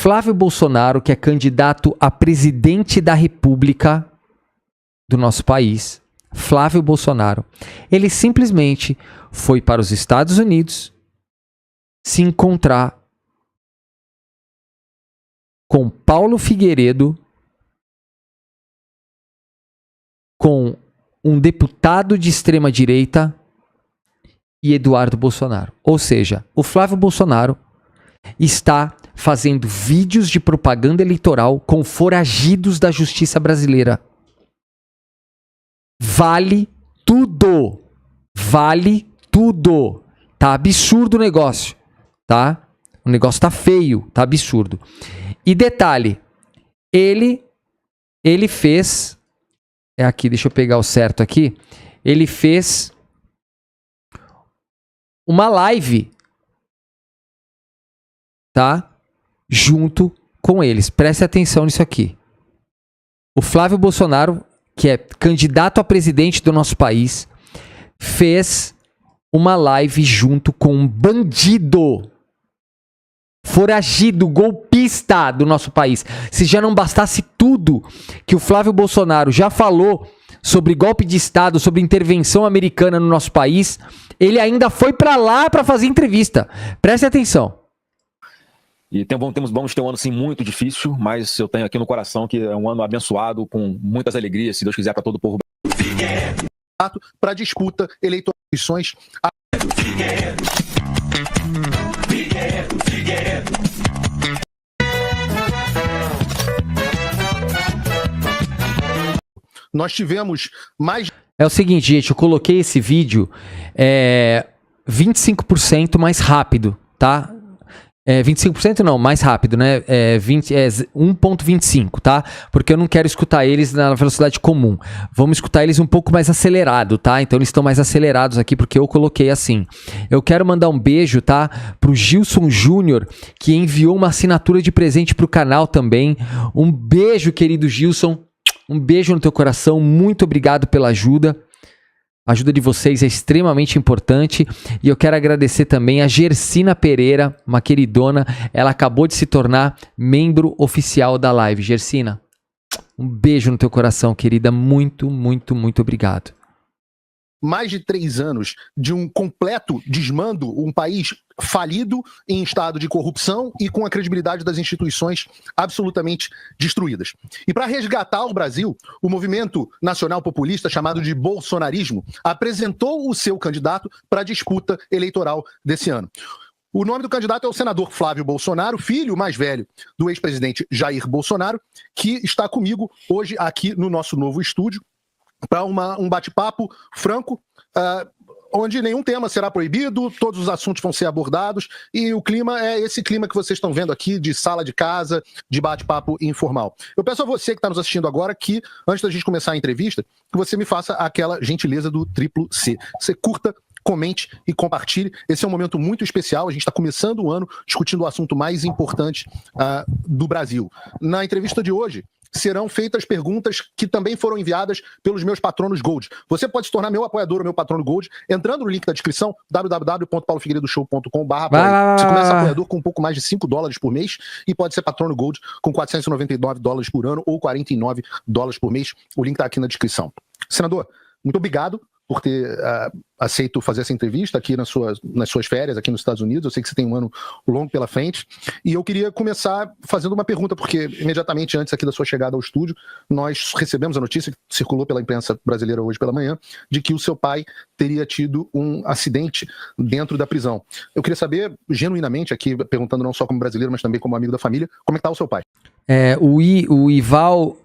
Flávio Bolsonaro, que é candidato a presidente da República do nosso país, Flávio Bolsonaro, ele simplesmente foi para os Estados Unidos se encontrar com Paulo Figueiredo, com um deputado de extrema-direita e Eduardo Bolsonaro. Ou seja, o Flávio Bolsonaro está fazendo vídeos de propaganda eleitoral com foragidos da justiça brasileira. Vale tudo. Vale tudo. Tá absurdo o negócio, tá? O negócio tá feio, tá absurdo. E detalhe, ele fez, é aqui, deixa eu pegar o certo aqui, ele fez uma live, tá? Junto com eles. Preste atenção nisso aqui. O Flávio Bolsonaro, que é candidato a presidente do nosso país, fez uma live junto com um bandido, foragido, golpista do nosso país. Se já não bastasse tudo que o Flávio Bolsonaro já falou sobre golpe de Estado, sobre intervenção americana no nosso país, ele ainda foi para lá para fazer entrevista. Preste atenção. E vamos ter um ano sim muito difícil, mas eu tenho aqui no coração que é um ano abençoado, com muitas alegrias, se Deus quiser, para todo o povo. Para disputa eleitoral. Nós tivemos mais... É o seguinte, gente, eu coloquei esse vídeo 25% mais rápido, tá? 25% não, mais rápido, né? 1.25, tá? Porque eu não quero escutar eles na velocidade comum. Vamos escutar eles um pouco mais acelerado, tá? Então eles estão mais acelerados aqui porque eu coloquei assim. Eu quero mandar um beijo, tá? Pro Gilson Júnior, que enviou uma assinatura de presente pro canal também. Um beijo, querido Gilson. Um beijo no teu coração. Muito obrigado pela ajuda. A ajuda de vocês é extremamente importante. E eu quero agradecer também a Gersina Pereira, uma queridona. Ela acabou de se tornar membro oficial da live. Gersina, um beijo no teu coração, querida. Muito, muito, muito obrigado. Mais de 3 anos de um completo desmando, um país falido, em estado de corrupção e com a credibilidade das instituições absolutamente destruídas. E para resgatar o Brasil, o movimento nacional populista, chamado de bolsonarismo, apresentou o seu candidato para a disputa eleitoral desse ano. O nome do candidato é o senador Flávio Bolsonaro, filho mais velho do ex-presidente Jair Bolsonaro, que está comigo hoje aqui no nosso novo estúdio, para um bate-papo franco, onde nenhum tema será proibido, todos os assuntos vão ser abordados, e o clima é esse clima que vocês estão vendo aqui, de sala de casa, de bate-papo informal. Eu peço a você que está nos assistindo agora que, antes da gente começar a entrevista, que você me faça aquela gentileza do triplo C. Você curta, comente e compartilhe. Esse é um momento muito especial. A gente está começando o ano discutindo o assunto mais importante do Brasil. Na entrevista de hoje, serão feitas perguntas que também foram enviadas pelos meus patronos Gold. Você pode se tornar meu apoiador ou meu patrono Gold entrando no link da descrição, www.paulofigueiredoshow.com/. Você começa apoiador com um pouco mais de $5 por mês e pode ser patrono Gold com $499 por ano ou $49 por mês. O link está aqui na descrição. Senador, muito obrigado por ter aceito fazer essa entrevista aqui nas suas férias aqui nos Estados Unidos. Eu sei que você tem um ano longo pela frente. E eu queria começar fazendo uma pergunta, porque imediatamente antes aqui da sua chegada ao estúdio, nós recebemos a notícia que circulou pela imprensa brasileira hoje pela manhã, de que o seu pai teria tido um acidente dentro da prisão. Eu queria saber, genuinamente aqui, perguntando não só como brasileiro, mas também como amigo da família, como é que está o seu pai? O Ival...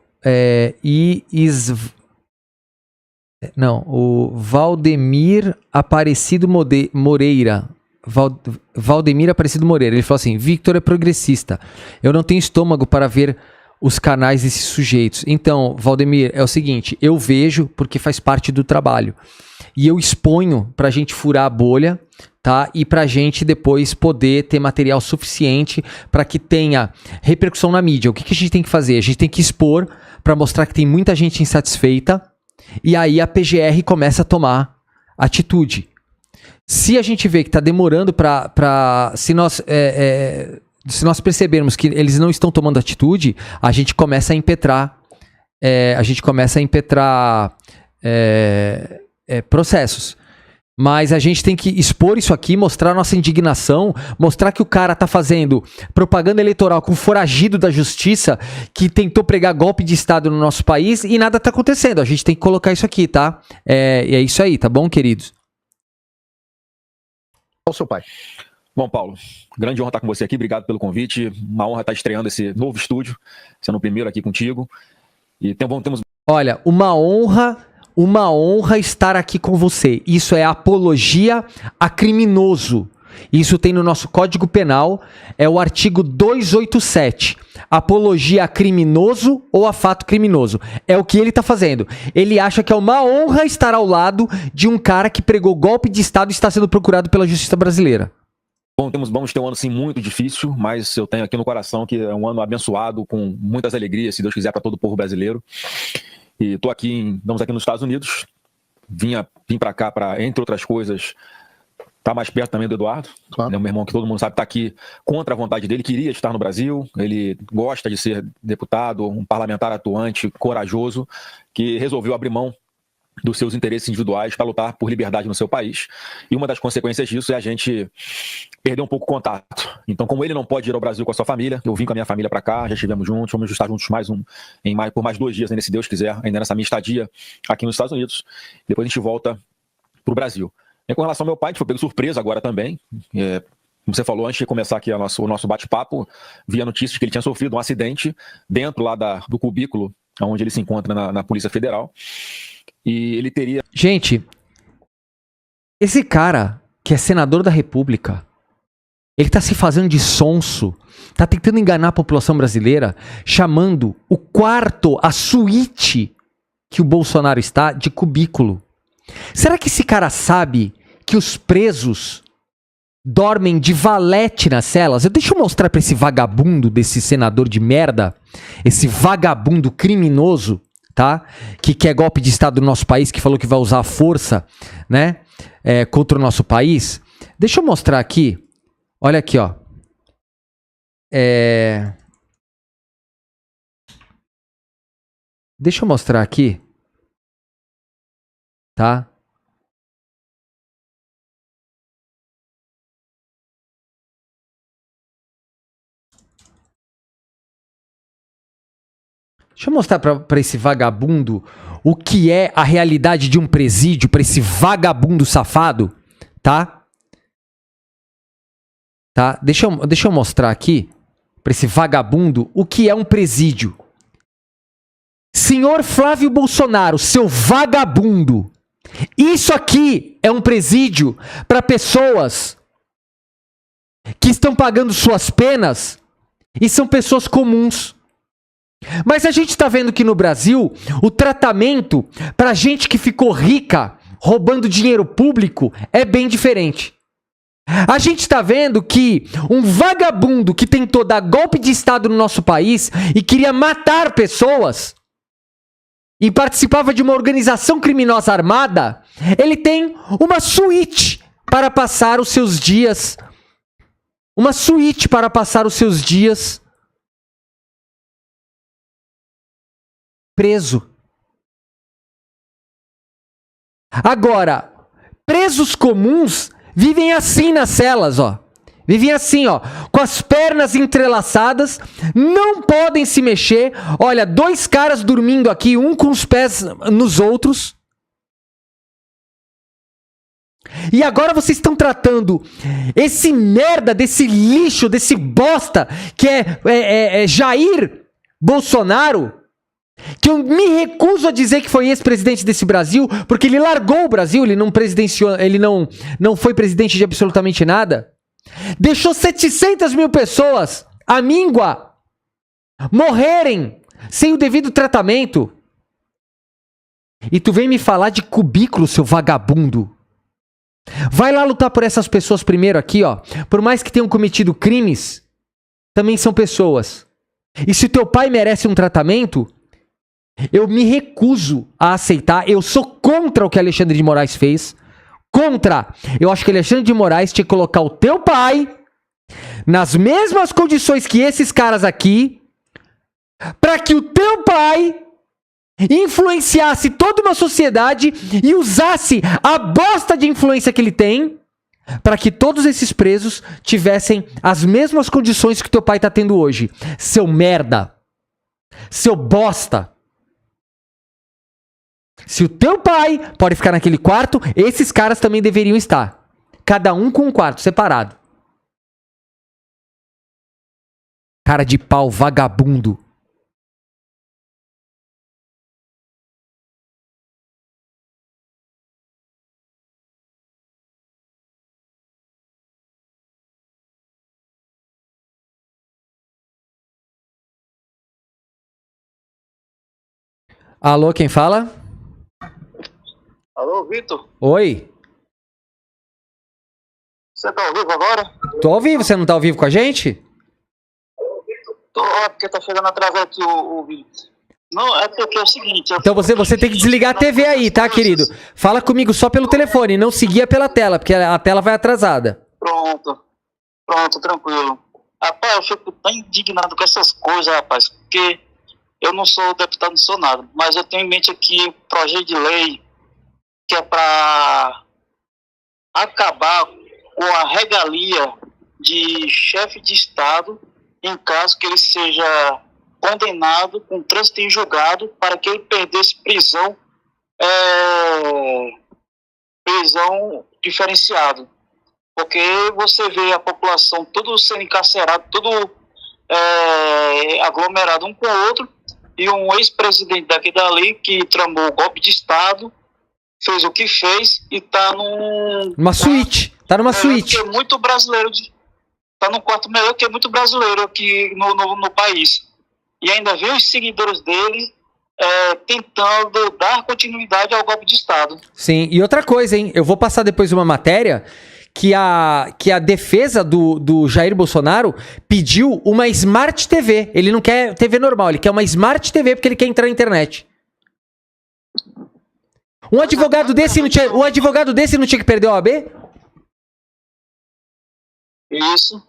o Valdemir Aparecido Moreira. Valdemir Aparecido Moreira. Ele falou assim: Victor é progressista. Eu não tenho estômago para ver os canais desses sujeitos. Então, Valdemir, é o seguinte: eu vejo porque faz parte do trabalho. E eu exponho pra gente furar a bolha, tá? E pra gente depois poder ter material suficiente para que tenha repercussão na mídia. O que a gente tem que fazer? A gente tem que expor para mostrar que tem muita gente insatisfeita. E aí a PGR começa a tomar atitude. Se a gente vê que está demorando se nós se nós percebermos que eles não estão tomando atitude, a gente começa a impetrar processos. Mas a gente tem que expor isso aqui, mostrar nossa indignação, mostrar que o cara tá fazendo propaganda eleitoral com um foragido da justiça que tentou pregar golpe de Estado no nosso país e nada tá acontecendo. A gente tem que colocar isso aqui, tá? E é isso aí, tá bom, queridos? Qual o seu pai? Bom, Paulo, grande honra estar com você aqui. Obrigado pelo convite. Uma honra estar estreando esse novo estúdio, sendo o primeiro aqui contigo. E temos... Olha, uma honra estar aqui com você. Isso é apologia a criminoso. Isso tem no nosso Código Penal, é o artigo 287. Apologia a criminoso ou a fato criminoso. É o que ele está fazendo. Ele acha que é uma honra estar ao lado de um cara que pregou golpe de Estado e está sendo procurado pela justiça brasileira. Bom, vamos ter um ano sim muito difícil, mas eu tenho aqui no coração que é um ano abençoado, com muitas alegrias, se Deus quiser, para todo o povo brasileiro. E estamos aqui nos Estados Unidos, vim para cá para, entre outras coisas, estar mais perto também do Eduardo. Claro. Ele é um meu irmão que todo mundo sabe está aqui contra a vontade dele, queria estar no Brasil, ele gosta de ser deputado, um parlamentar atuante, corajoso, que resolveu abrir mão dos seus interesses individuais para lutar por liberdade no seu país. E uma das consequências disso é a gente perder um pouco o contato. Então, como ele não pode ir ao Brasil com a sua família, eu vim com a minha família para cá, já estivemos juntos, vamos estar juntos por mais 2 dias, ainda se Deus quiser, ainda nessa minha estadia aqui nos Estados Unidos. Depois a gente volta para o Brasil. E com relação ao meu pai, a gente foi pego surpresa agora também. Como você falou, antes de começar aqui o nosso bate-papo, vi a notícia de que ele tinha sofrido um acidente dentro lá do cubículo onde ele se encontra na Polícia Federal. E ele teria... Gente, esse cara que é senador da República, ele tá se fazendo de sonso, tá tentando enganar a população brasileira, chamando o quarto, a suíte que o Bolsonaro está, de cubículo. Será que esse cara sabe que os presos dormem de valete nas celas? Deixa eu mostrar pra esse vagabundo desse senador de merda, esse vagabundo criminoso, tá? Que quer golpe de Estado no nosso país, que falou que vai usar a força, né? Contra o nosso país. Deixa eu mostrar aqui. Olha aqui, ó. Deixa eu mostrar aqui. Tá? Deixa eu mostrar pra esse vagabundo o que é a realidade de um presídio, pra esse vagabundo safado, tá? Tá? Deixa eu mostrar aqui pra esse vagabundo o que é um presídio. Senhor Flávio Bolsonaro, seu vagabundo, isso aqui é um presídio para pessoas que estão pagando suas penas e são pessoas comuns. Mas a gente está vendo que no Brasil o tratamento para gente que ficou rica roubando dinheiro público é bem diferente. A gente está vendo que um vagabundo que tentou dar golpe de Estado no nosso país e queria matar pessoas e participava de uma organização criminosa armada, ele tem uma suíte para passar os seus dias. Uma suíte para passar os seus dias preso. Agora, presos comuns vivem assim nas celas, ó. Vivem assim, ó, com as pernas entrelaçadas, não podem se mexer. Olha, 2 caras dormindo aqui, um com os pés nos outros. E agora vocês estão tratando esse merda, desse lixo, desse bosta, que é Jair Bolsonaro, que eu me recuso a dizer que foi ex-presidente desse Brasil, porque ele largou o Brasil, ele não foi presidente de absolutamente nada. Deixou 700 mil pessoas, à míngua, morrerem sem o devido tratamento. E tu vem me falar de cubículo, seu vagabundo. Vai lá lutar por essas pessoas primeiro aqui, ó. Por mais que tenham cometido crimes, também são pessoas. E se teu pai merece um tratamento, eu me recuso a aceitar. Eu sou contra o que Alexandre de Moraes fez. Contra. Eu acho que Alexandre de Moraes tinha que colocar o teu pai nas mesmas condições que esses caras aqui, para que o teu pai influenciasse toda uma sociedade e usasse a bosta de influência que ele tem para que todos esses presos tivessem as mesmas condições que teu pai tá tendo hoje. Seu merda. Seu bosta. Se o teu pai pode ficar naquele quarto, esses caras também deveriam estar. Cada um com um quarto separado. Cara de pau, vagabundo. Alô, quem fala? Alô, Vitor? Oi. Você tá ao vivo agora? Tô ao vivo, você não tá ao vivo com a gente? Tô, porque tá chegando atrasado aqui o vídeo. Não, é porque é o seguinte... Então você tem que desligar a TV aí, tá, querido? Fala comigo só pelo telefone, não seguia pela tela, porque a tela vai atrasada. Pronto, tranquilo. Rapaz, eu fico tão indignado com essas coisas, rapaz, porque eu não sou deputado, não sou nada, mas eu tenho em mente aqui um projeto de lei que é para acabar com a regalia de chefe de Estado em caso que ele seja condenado com trânsito em julgado para que ele perdesse prisão diferenciado. Porque você vê a população tudo sendo encarcerado, tudo aglomerado um com o outro, e um ex-presidente daqui dali que tramou o golpe de Estado, fez o que fez e tá numa suíte. Tá numa suíte. É muito brasileiro. Tá num quarto melhor que é muito brasileiro aqui no país. E ainda vê os seguidores dele tentando dar continuidade ao golpe de Estado. Sim, e outra coisa, hein? Eu vou passar depois uma matéria que a defesa do Jair Bolsonaro pediu uma Smart TV. Ele não quer TV normal, ele quer uma Smart TV porque ele quer entrar na internet. Um advogado desse não tinha que perder o OAB? Isso.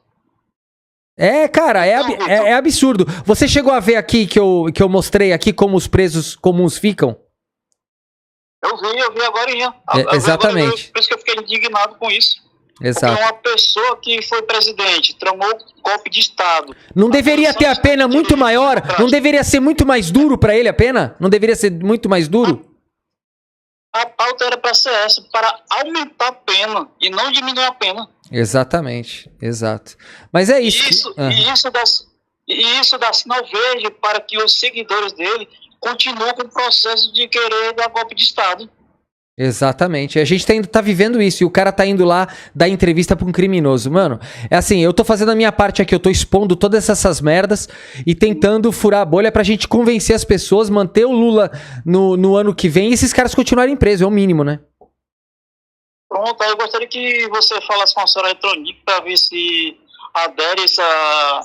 Cara, é absurdo. Você chegou a ver aqui que eu mostrei aqui como os presos comuns ficam? Eu vi agorinha. Exatamente. Por isso que eu fiquei indignado com isso. Exato. Porque uma pessoa que foi presidente, tramou golpe de Estado. Não deveria ter a pena muito maior? Não deveria ser muito mais duro pra ele a pena? Não deveria ser muito mais duro? A pauta era para ser essa, para aumentar a pena e não diminuir a pena. Exatamente, exato. Mas é isso. Isso dá sinal verde para que os seguidores dele continuem com o processo de querer dar golpe de Estado. Exatamente. A gente tá vivendo isso e o cara tá indo lá dar entrevista pra um criminoso. Mano, é assim, eu tô fazendo a minha parte aqui, eu tô expondo todas essas merdas e tentando furar a bolha pra gente convencer as pessoas, manter o Lula no ano que vem e esses caras continuarem presos, é o mínimo, né? Pronto, aí eu gostaria que você falasse com a senhora Eletrônica pra ver se adere essa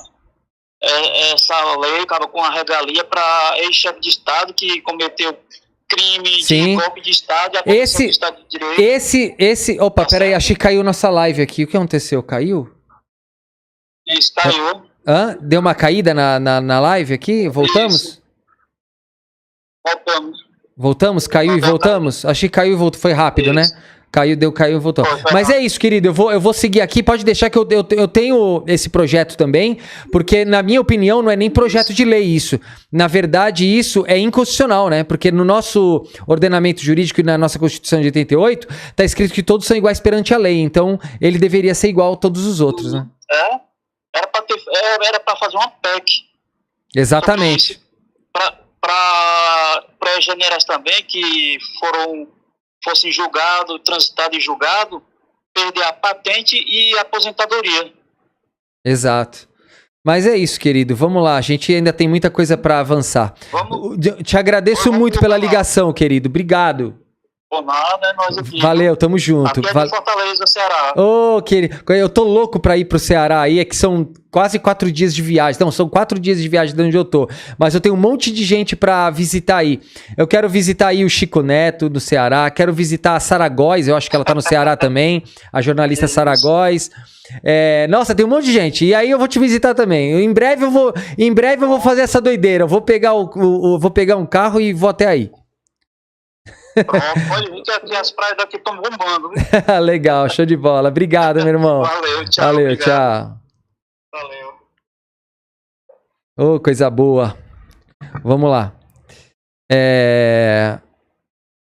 lei, acaba com a regalia pra ex-chefe de Estado que cometeu crime de golpe de Estado e a Comissão de Estado de Direito. Opa, peraí, achei que caiu nossa live aqui. O que aconteceu? Caiu? Isso, caiu. Deu uma caída na live aqui? Voltamos? Isso. Voltamos. Voltamos? Caiu e voltamos? Achei que caiu e voltou. Foi rápido, né? Caiu e voltou. Mas é isso, querido. Eu vou seguir aqui. Pode deixar que eu tenho esse projeto também, porque, na minha opinião, não é nem projeto de lei isso. Na verdade, isso é inconstitucional, né? Porque no nosso ordenamento jurídico e na nossa Constituição de 88, tá escrito que todos são iguais perante a lei. Então, ele deveria ser igual a todos os outros, né? Era pra fazer uma PEC. Exatamente. Para generais também que fossem julgados, transitados em julgado, perder a patente e a aposentadoria. Exato. Mas é isso, querido. Vamos lá. A gente ainda tem muita coisa para avançar. Te agradeço muito pela ligação, querido. Obrigado. Por nada, é nós aqui. Valeu, tamo junto. Aqui é de Fortaleza, Ceará. Ô, querido, eu tô louco pra ir pro Ceará aí, é que são quase 4 dias de viagem. Não, são 4 dias de viagem de onde eu tô. Mas eu tenho um monte de gente pra visitar aí. Eu quero visitar aí o Chico Neto no Ceará, quero visitar a Sara Góes, eu acho que ela tá no Ceará também, a jornalista Sara Góes. Nossa, tem um monte de gente. E aí eu vou te visitar também. Em breve eu vou fazer essa doideira. Eu vou pegar vou pegar um carro e vou até aí. Pode vir que aqui as praias daqui estão bombando. Viu? Legal, show de bola. Obrigado, meu irmão. Valeu, tchau. Valeu, obrigado. tchau. Valeu. Ô, coisa boa. Vamos lá.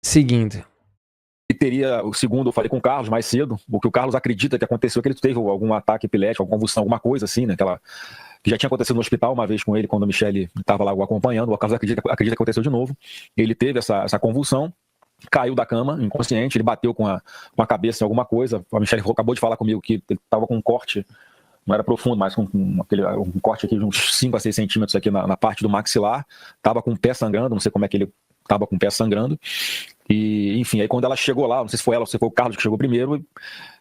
Seguindo. E teria, segundo eu falei com o Carlos mais cedo, o que o Carlos acredita que aconteceu, que ele teve algum ataque epilético, alguma convulsão, alguma coisa assim, né? Que já tinha acontecido no hospital uma vez com ele, quando a Michelle estava lá o acompanhando. O Carlos acredita que aconteceu de novo. Ele teve essa convulsão, caiu da cama, inconsciente, ele bateu com a cabeça em alguma coisa. A Michelle acabou de falar comigo que ele estava com um corte, não era profundo, mas com um corte aqui de uns 5 a 6 centímetros aqui na parte do maxilar. Estava com o pé sangrando, não sei como é que ele estava com o pé sangrando. E, enfim, aí quando ela chegou lá, não sei se foi ela ou se foi o Carlos que chegou primeiro,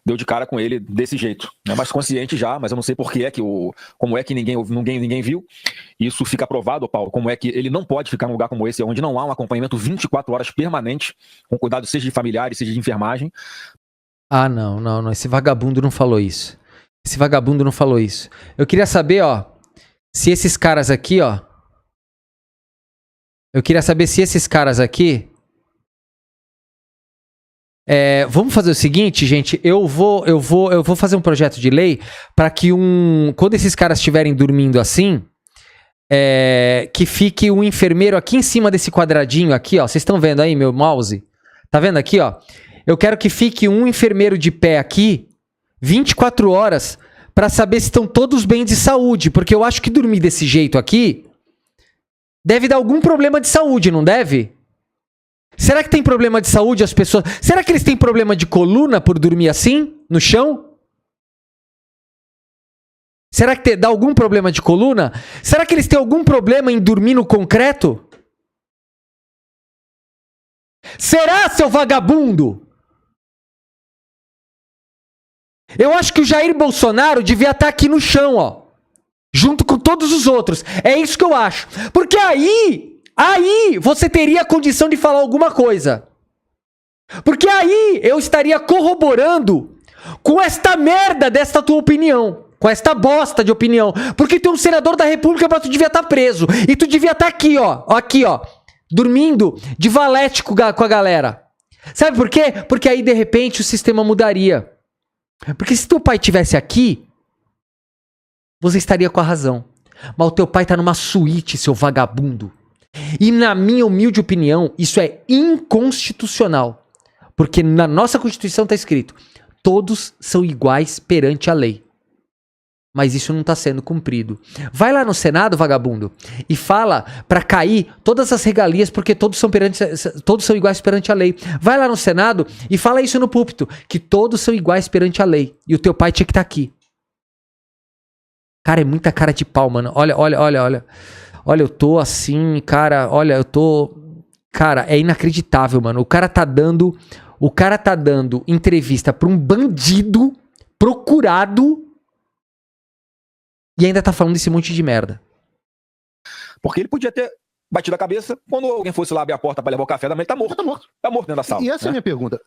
deu de cara com ele desse jeito, né? Mas consciente já, mas eu não sei por que como é que ninguém viu. Isso fica provado, Paulo, como é que ele não pode ficar num lugar como esse, onde não há um acompanhamento 24 horas permanente, com cuidado seja de familiares, seja de enfermagem. Ah, não, esse vagabundo não falou isso. Esse vagabundo não falou isso. Eu queria saber, ó, se esses caras aqui, ó, vamos fazer o seguinte, gente. Eu vou fazer um projeto de lei para que quando esses caras estiverem dormindo assim, que fique um enfermeiro aqui em cima desse quadradinho aqui, ó. Vocês estão vendo aí meu mouse? Tá vendo aqui, ó? Eu quero que fique um enfermeiro de pé aqui 24 horas para saber se estão todos bem de saúde, porque eu acho que dormir desse jeito aqui deve dar algum problema de saúde, não deve? Será que tem problema de saúde as pessoas? Será que eles têm problema de coluna por dormir assim, no chão? Será que dá algum problema de coluna? Será que eles têm algum problema em dormir no concreto? Será, seu vagabundo? Eu acho que o Jair Bolsonaro devia estar aqui no chão, ó. Junto com todos os outros. É isso que eu acho. Porque aí você teria a condição de falar alguma coisa. Porque aí eu estaria corroborando com esta merda desta tua opinião. Com esta bosta de opinião. Porque tu é um senador da República, mas tu devia estar preso. E tu devia estar aqui, ó. Aqui, ó. Dormindo de valete com a galera. Sabe por quê? Porque aí, de repente, o sistema mudaria. Porque se teu pai estivesse aqui, você estaria com a razão. Mas o teu pai tá numa suíte, seu vagabundo. E na minha humilde opinião, isso é inconstitucional. Porque na nossa Constituição está escrito: todos são iguais perante a lei. Mas isso não está sendo cumprido. Vai lá no Senado, vagabundo, e fala para cair todas as regalias, porque todos são iguais perante a lei. Vai lá no Senado e fala isso no púlpito, que todos são iguais perante a lei. E o teu pai tinha que estar aqui. Cara, é muita cara de pau, mano. Olha. Olha, eu tô assim, cara, Cara, é inacreditável, mano. O cara tá dando entrevista pra um bandido procurado e ainda tá falando esse monte de merda. Porque ele podia ter batido a cabeça, quando alguém fosse lá abrir a porta pra levar o café da manhã, ele tá morto. Tá morto dentro da sala. E essa é a minha pergunta.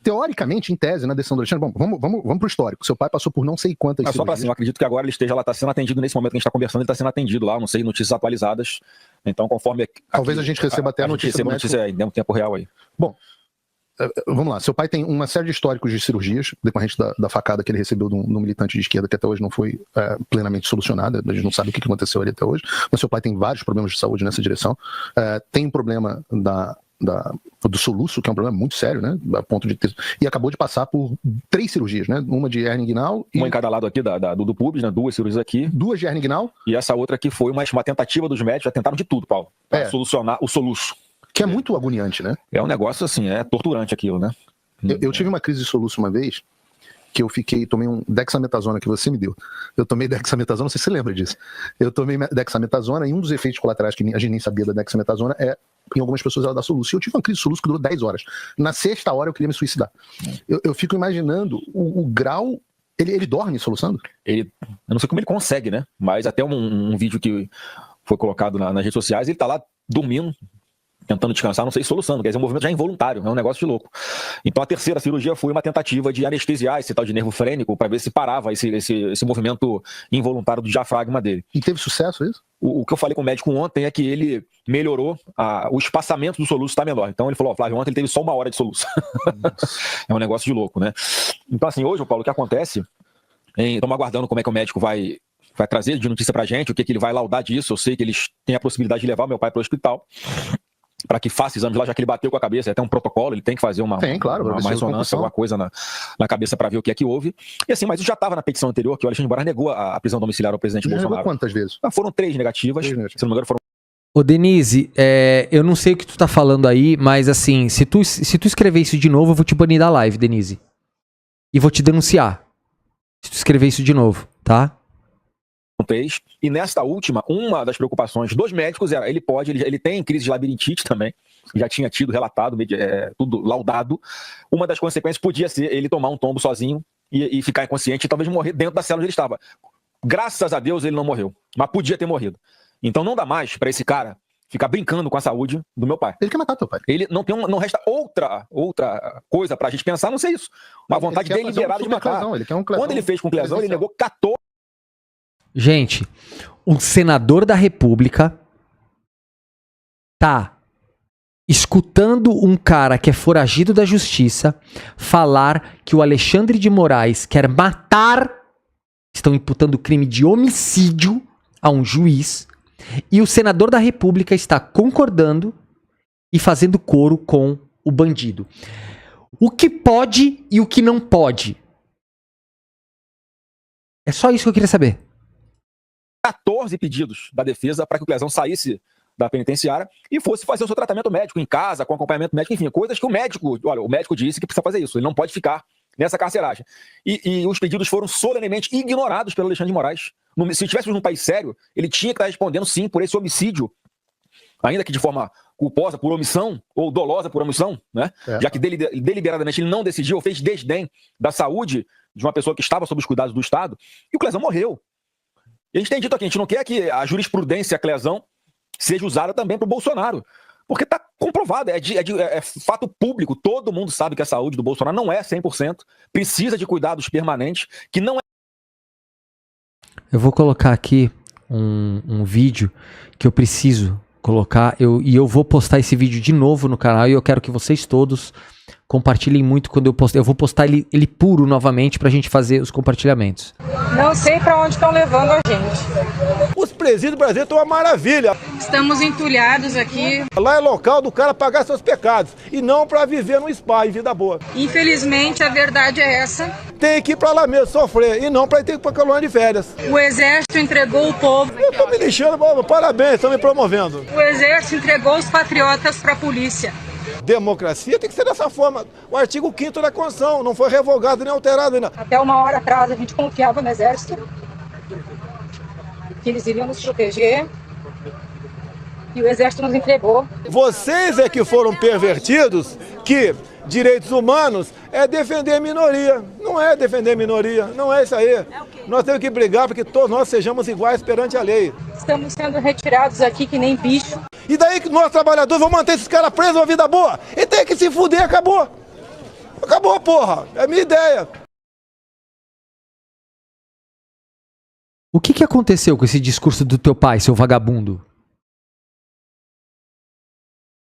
Teoricamente, em tese, na decisão do Alexandre, bom, vamos pro histórico. Seu pai passou por não sei quantas Só pra assim, eu acredito que agora ele esteja lá, tá sendo atendido nesse momento que a gente tá conversando, ele tá sendo atendido lá, não sei, notícias atualizadas. Então, conforme... Talvez a gente receba até a notícia em tempo real aí. Bom, vamos lá. Seu pai tem uma série de históricos de cirurgias, decorrente da facada que ele recebeu de um militante de esquerda, que até hoje não foi plenamente solucionada. A gente não sabe o que aconteceu ali até hoje. Mas seu pai tem vários problemas de saúde nessa direção. Tem um problema do soluço, que é um problema muito sério, né? A ponto de ter... E acabou de passar por 3 cirurgias, né? Uma de hernia inguinal uma em cada lado aqui do pubis, né? 2 cirurgias aqui. 2 de hernia inguinal. E essa outra aqui foi uma tentativa dos médicos, já tentaram de tudo, Paulo, para solucionar o soluço. Que é muito agoniante, né? É um negócio assim, é torturante aquilo, né? Eu tive uma crise de soluço uma vez, que eu tomei um dexametasona que você me deu. Eu tomei dexametasona, não sei se você lembra disso. Eu tomei dexametasona e um dos efeitos colaterais que a gente nem sabia da dexametasona é em algumas pessoas ela dá soluço. Eu tive uma crise de soluço que durou 10 horas. Na sexta hora eu queria me suicidar. Eu fico imaginando o grau... Ele dorme soluçando? Eu não sei como ele consegue, né? Mas até um vídeo que foi colocado nas redes sociais, ele tá lá dormindo, tentando descansar, não sei, soluçando. Quer dizer, um movimento já involuntário, é um negócio de louco. Então a terceira cirurgia foi uma tentativa de anestesiar esse tal de nervo frênico para ver se parava esse movimento involuntário do diafragma dele. E teve sucesso isso? O que eu falei com o médico ontem é que ele melhorou, o espaçamento do soluço está menor. Então ele falou, Flávio, ontem ele teve só 1 hora de soluço. É um negócio de louco, né? Então assim, hoje, Paulo, o que acontece, estamos aguardando como é que o médico vai trazer de notícia pra gente, o que ele vai laudar disso. Eu sei que eles têm a possibilidade de levar o meu pai para o hospital, para que faça exames lá, já que ele bateu com a cabeça, é até um protocolo, ele tem que fazer uma ressonância, alguma coisa na cabeça para ver o que é que houve. E assim, mas isso já estava na petição anterior, que o Alexandre de Moraes negou a prisão domiciliar ao presidente Bolsonaro. Negou quantas vezes? Foram 3 negativas, se não me engano foram... Ô Denise, eu não sei o que tu tá falando aí, mas assim, se tu escrever isso de novo, eu vou te banir da live, Denise. E vou te denunciar. Se tu escrever isso de novo, tá? E nesta última, uma das preocupações dos médicos era, ele tem crise de labirintite também, já tinha tido relatado, tudo laudado. Uma das consequências podia ser ele tomar um tombo sozinho e ficar inconsciente e talvez morrer dentro da cela onde ele estava. Graças a Deus ele não morreu, mas podia ter morrido. Então não dá mais para esse cara ficar brincando com a saúde do meu pai. Ele quer matar teu pai. Ele não resta outra coisa pra gente pensar, não sei isso. Uma vontade deliberada de matar. Quando ele fez com o Clezão, ele negou 14. Gente, um senador da República tá escutando um cara que é foragido da justiça falar que o Alexandre de Moraes quer matar, estão imputando crime de homicídio a um juiz, e o senador da República está concordando e fazendo coro com o bandido. O que pode e o que não pode? É só isso que eu queria saber. 14 pedidos da defesa para que o Clezão saísse da penitenciária e fosse fazer o seu tratamento médico em casa, com acompanhamento médico, enfim, coisas que o médico disse que precisa fazer isso, ele não pode ficar nessa carceragem. E os pedidos foram solenemente ignorados pelo Alexandre de Moraes. Se estivéssemos num país sério, ele tinha que estar respondendo sim por esse homicídio, ainda que de forma culposa por omissão ou dolosa por omissão, né? Já que deliberadamente ele não decidiu ou fez desdém da saúde de uma pessoa que estava sob os cuidados do Estado, e o Clezão morreu. E a gente tem dito aqui, a gente não quer que a jurisprudência Clezão seja usada também para o Bolsonaro. Porque está comprovado, é fato público, todo mundo sabe que a saúde do Bolsonaro não é 100%, precisa de cuidados permanentes, que não é... Eu vou colocar aqui um vídeo que eu preciso colocar, e eu vou postar esse vídeo de novo no canal, e eu quero que vocês todos compartilhem muito quando eu postar. Eu vou postar ele puro novamente pra gente fazer os compartilhamentos. Não sei pra onde estão levando a gente. Os presídios brasileiros estão uma maravilha. Estamos entulhados aqui. Lá é local do cara pagar seus pecados e não pra viver no spa em vida boa. Infelizmente, a verdade é essa. Tem que ir pra lá mesmo sofrer e não pra ter que ir pra colônia de férias. O Exército entregou o povo. Eu tô me lixando, parabéns, estão me promovendo. O Exército entregou os patriotas pra polícia. Democracia tem que ser dessa forma. O artigo 5º da Constituição não foi revogado nem alterado ainda. Até uma hora atrás a gente confiava no Exército, que eles iriam nos proteger, e o Exército nos entregou. Vocês é que foram pervertidos, que direitos humanos é defender a minoria. Não é defender a minoria, não é isso aí. Nós temos que brigar para que todos nós sejamos iguais perante a lei. Estamos sendo retirados aqui que nem bicho. E daí que nós trabalhadores vamos manter esses caras presos uma vida boa? E tem que se fuder, acabou. Acabou, porra. É a minha ideia. O que aconteceu com esse discurso do teu pai, seu vagabundo?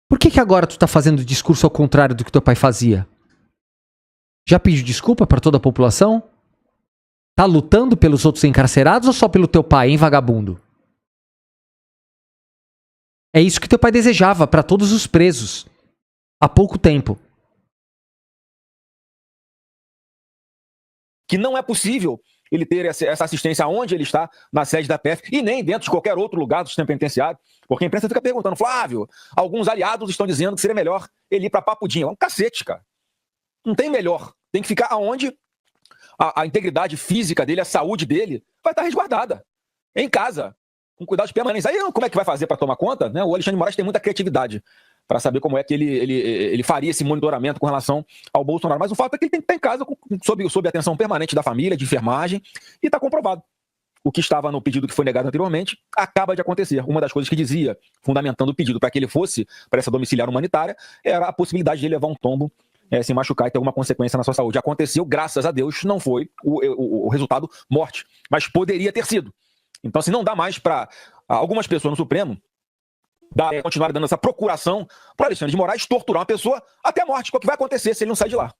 Por que agora tu tá fazendo discurso ao contrário do que teu pai fazia? Já pediu desculpa para toda a população? Tá lutando pelos outros encarcerados ou só pelo teu pai, hein, vagabundo? É isso que teu pai desejava para todos os presos. Há pouco tempo. Que não é possível ele ter essa assistência onde ele está, na sede da PF, e nem dentro de qualquer outro lugar do sistema penitenciário. Porque a imprensa fica perguntando, Flávio, alguns aliados estão dizendo que seria melhor ele ir para Papudinha. É um cacete, cara. Não tem melhor. Tem que ficar aonde a integridade física dele, a saúde dele, vai estar resguardada. Em casa. com cuidados permanentes. Aí como é que vai fazer para tomar conta? Né? O Alexandre de Moraes tem muita criatividade para saber como é que ele faria esse monitoramento com relação ao Bolsonaro. Mas o fato é que ele tem que estar em casa sob a atenção permanente da família, de enfermagem, e está comprovado. O que estava no pedido que foi negado anteriormente acaba de acontecer. Uma das coisas que dizia, fundamentando o pedido para que ele fosse para essa domiciliar humanitária, era a possibilidade de ele levar um tombo, se machucar e ter alguma consequência na sua saúde. Aconteceu, graças a Deus, não foi o resultado morte, mas poderia ter sido. Então, assim, não dá mais para algumas pessoas no Supremo continuar dando essa procuração para Alexandre de Moraes torturar uma pessoa até a morte. O que vai acontecer se ele não sair de lá?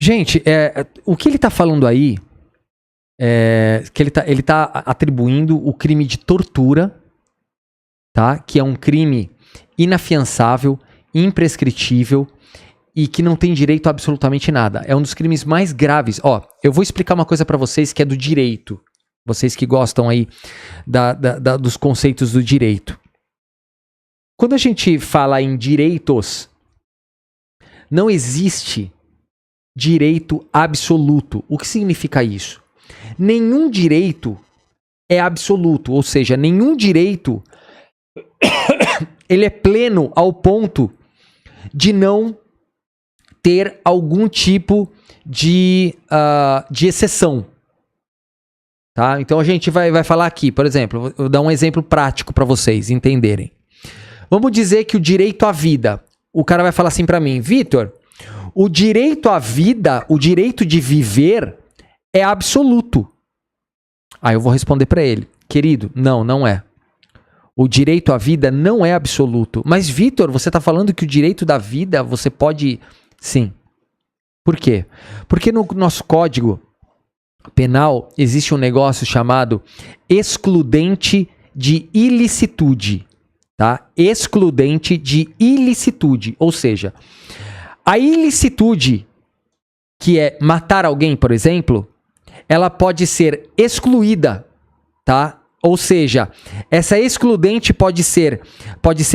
Gente, o que ele está falando aí é que ele tá atribuindo o crime de tortura, tá? Que é um crime inafiançável, imprescritível e que não tem direito a absolutamente nada. É um dos crimes mais graves. Ó, eu vou explicar uma coisa para vocês que é do direito. Vocês que gostam aí dos conceitos do direito. Quando a gente fala em direitos, não existe direito absoluto. O que significa isso? Nenhum direito é absoluto, ou seja, nenhum direito ele é pleno ao ponto de não ter algum tipo de exceção. Tá? Então a gente vai falar aqui, por exemplo, eu vou dar um exemplo prático para vocês entenderem. Vamos dizer que o direito à vida, o cara vai falar assim para mim, Vitor, o direito à vida, o direito de viver é absoluto. Aí eu vou responder para ele, querido, não é. O direito à vida não é absoluto. Mas, Vitor, você está falando que o direito da vida você pode... Sim. Por quê? Porque no nosso código penal existe um negócio chamado excludente de ilicitude. Tá? Excludente de ilicitude. Ou seja, a ilicitude, que é matar alguém, por exemplo, ela pode ser excluída, tá? Ou seja, essa excludente pode ser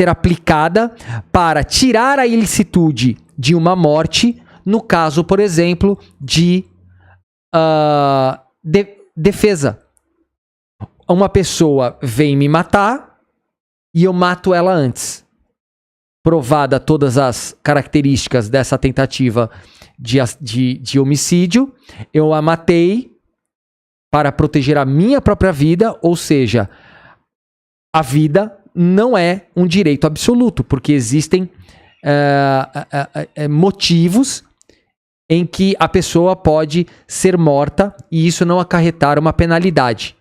aplicada para tirar a ilicitude de uma morte, no caso, por exemplo, de defesa. Uma pessoa vem me matar e eu mato ela antes. Provada todas as características dessa tentativa de homicídio, eu a matei para proteger a minha própria vida, ou seja, a vida não é um direito absoluto, porque existem motivos em que a pessoa pode ser morta e isso não acarretar uma penalidade.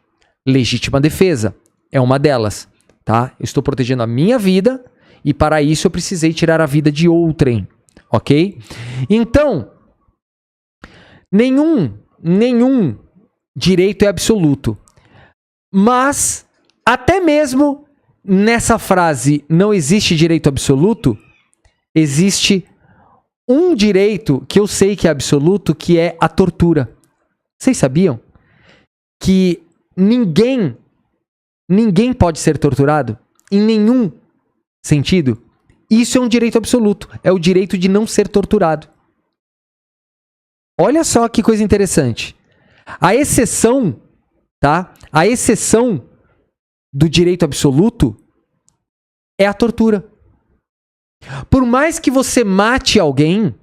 Legítima defesa é uma delas, tá? Eu estou protegendo a minha vida e para isso eu precisei tirar a vida de outrem, ok? Então, nenhum direito é absoluto. Mas, até mesmo nessa frase, não existe direito absoluto, existe um direito que eu sei que é absoluto, que é a tortura. Vocês sabiam que ninguém pode ser torturado? Em nenhum sentido? Isso é um direito absoluto. É o direito de não ser torturado. Olha só que coisa interessante. A exceção, tá? A exceção do direito absoluto é a tortura. Por mais que você mate alguém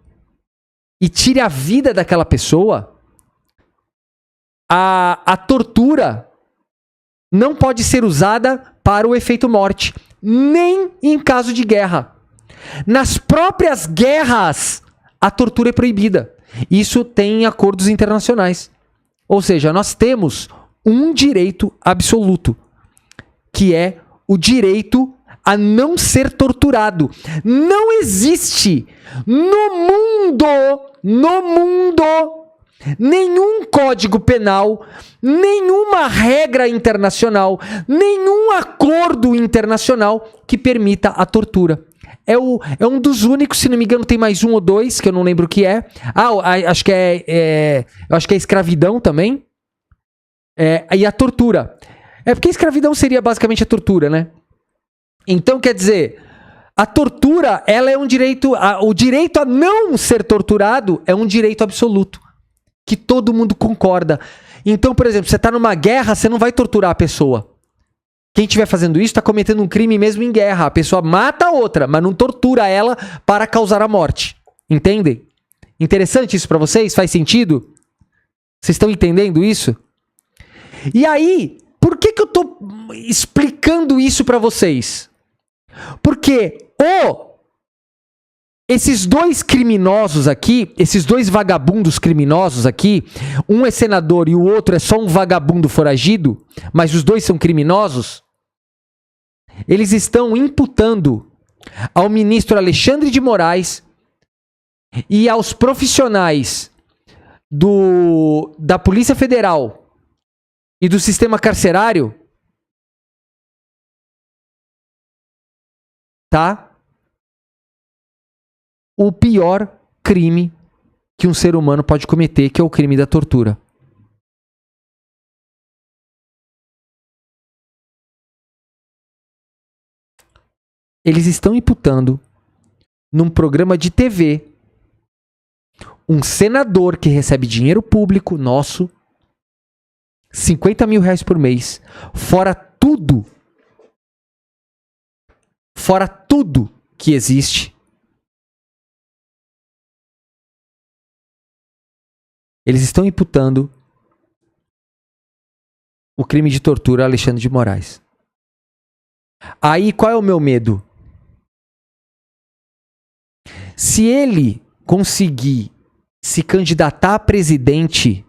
e tire a vida daquela pessoa, a tortura não pode ser usada para o efeito morte, nem em caso de guerra. Nas próprias guerras, a tortura é proibida. Isso tem em acordos internacionais. Ou seja, nós temos um direito absoluto, que é o direito a não ser torturado. Não existe no mundo, nenhum código penal, nenhuma regra internacional, nenhum acordo internacional que permita a tortura. É um dos únicos, se não me engano, tem mais um ou dois, que eu não lembro o que é. Acho que eu acho que é escravidão também. E a tortura. É porque a escravidão seria basicamente a tortura, né? Então, quer dizer, a tortura, ela é um direito... O direito a não ser torturado é um direito absoluto. Que todo mundo concorda. Então, por exemplo, você tá numa guerra, você não vai torturar a pessoa. Quem estiver fazendo isso está cometendo um crime mesmo em guerra. A pessoa mata a outra, mas não tortura ela para causar a morte. Entendem? Interessante isso para vocês? Faz sentido? Vocês estão entendendo isso? E aí, por que eu tô explicando isso para vocês? Porque esses dois criminosos aqui, esses dois vagabundos criminosos aqui, um é senador e o outro é só um vagabundo foragido, mas os dois são criminosos, eles estão imputando ao ministro Alexandre de Moraes e aos profissionais da Polícia Federal e do sistema carcerário, tá? O pior crime que um ser humano pode cometer, que é o crime da tortura. Eles estão imputando num programa de TV um senador que recebe dinheiro público nosso, 50 mil reais por mês, fora tudo que existe. Eles estão imputando o crime de tortura a Alexandre de Moraes. Aí, qual é o meu medo? Se ele conseguir se candidatar a presidente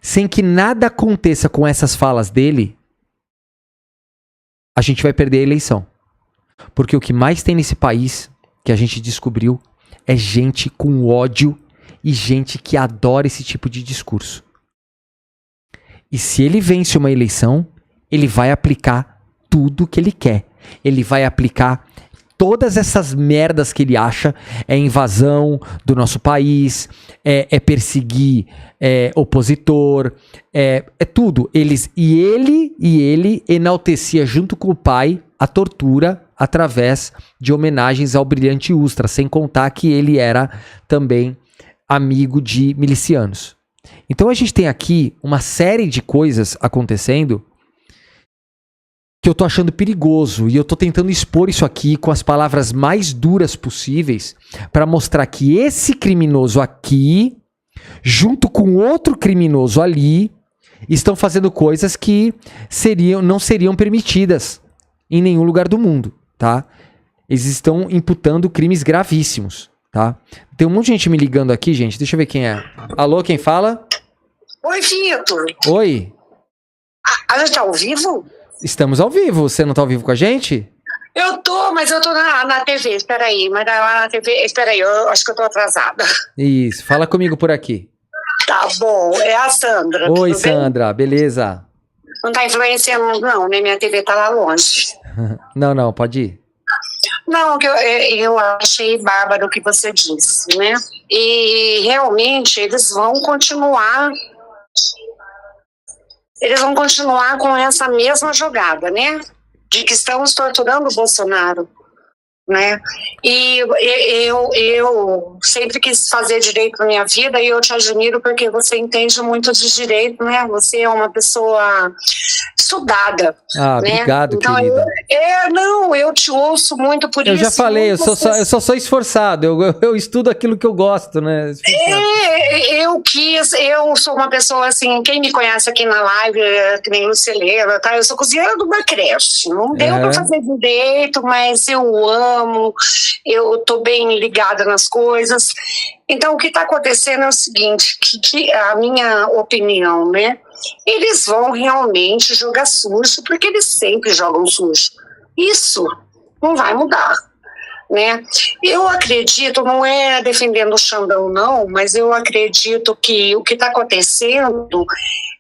sem que nada aconteça com essas falas dele, a gente vai perder a eleição. Porque o que mais tem nesse país, que a gente descobriu, é gente com ódio e gente que adora esse tipo de discurso. E se ele vence uma eleição, ele vai aplicar tudo que ele quer. Ele vai aplicar todas essas merdas que ele acha, é invasão do nosso país, é perseguir opositor, é tudo. Ele enaltecia junto com o pai a tortura através de homenagens ao Brilhante Ustra, sem contar que ele era também amigo de milicianos. Então a gente tem aqui uma série de coisas acontecendo que eu tô achando perigoso, e eu tô tentando expor isso aqui com as palavras mais duras possíveis para mostrar que esse criminoso aqui, junto com outro criminoso ali, estão fazendo coisas que não seriam permitidas em nenhum lugar do mundo, tá? Eles estão imputando crimes gravíssimos, tá? Tem um monte de gente me ligando aqui, gente. Deixa eu ver quem é. Alô, quem fala? Oi, Vitor. Oi. A gente tá ao vivo? Estamos ao vivo. Você não tá ao vivo com a gente? Mas eu tô na TV. Espera aí, mas na TV... Espera aí, eu acho que eu tô atrasada. Isso. Fala comigo por aqui. Tá bom, é a Sandra. Oi, tudo bem? Sandra. Beleza? Não tá influenciando não, né? Minha TV tá lá longe. Não, pode ir. Não, que eu achei bárbaro o que você disse, né? E realmente eles vão continuar com essa mesma jogada, né? De que estamos torturando o Bolsonaro, né? E eu sempre quis fazer direito na minha vida e eu te admiro porque você entende muito de direito, né? Você é uma pessoa estudada. Ah, né? obrigado, então, querida. Eu te ouço muito por Eu isso. já falei, eu só sou esforçado, eu estudo aquilo que eu gosto, né? Eu sou uma pessoa assim, quem me conhece aqui na live, que nem Luceleira, tá? Eu sou cozinheira de uma creche, não deu pra fazer direito, mas eu amo, eu tô bem ligada nas coisas. Então, o que está acontecendo é o seguinte, que a minha opinião, né? Eles vão realmente jogar sujo, porque eles sempre jogam sujo. Isso não vai mudar, né? Eu acredito, não é defendendo o Xandão não, mas eu acredito que o que está acontecendo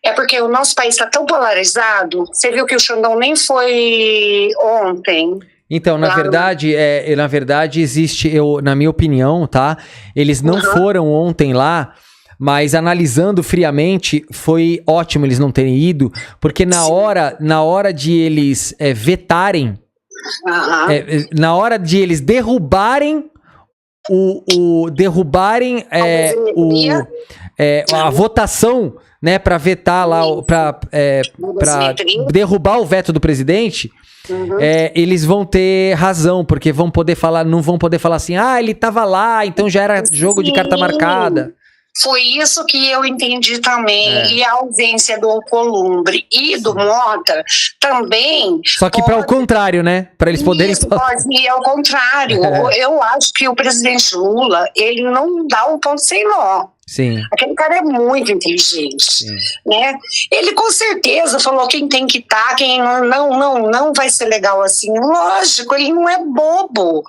é porque o nosso país está tão polarizado. Você viu que o Xandão nem foi ontem. Então, na verdade existe, na minha opinião, tá? Eles não foram ontem lá, mas analisando friamente, foi ótimo eles não terem ido, porque na hora de eles vetarem, na hora de eles derrubarem a votação, né, para vetar lá, para derrubar o veto do presidente, eles vão ter razão, porque não vão poder falar assim, ele tava lá, então já era jogo de carta marcada. Foi isso que eu entendi também. E a ausência do Alcolumbre e do Mota também. Só que para o contrário, né? Para eles poderem. Isso pode ir ao contrário. Eu acho que o presidente Lula, ele não dá um ponto sem nó. Sim. Aquele cara é muito inteligente, né? Ele com certeza falou quem tem que estar, quem não vai ser legal assim. Lógico, ele não é bobo,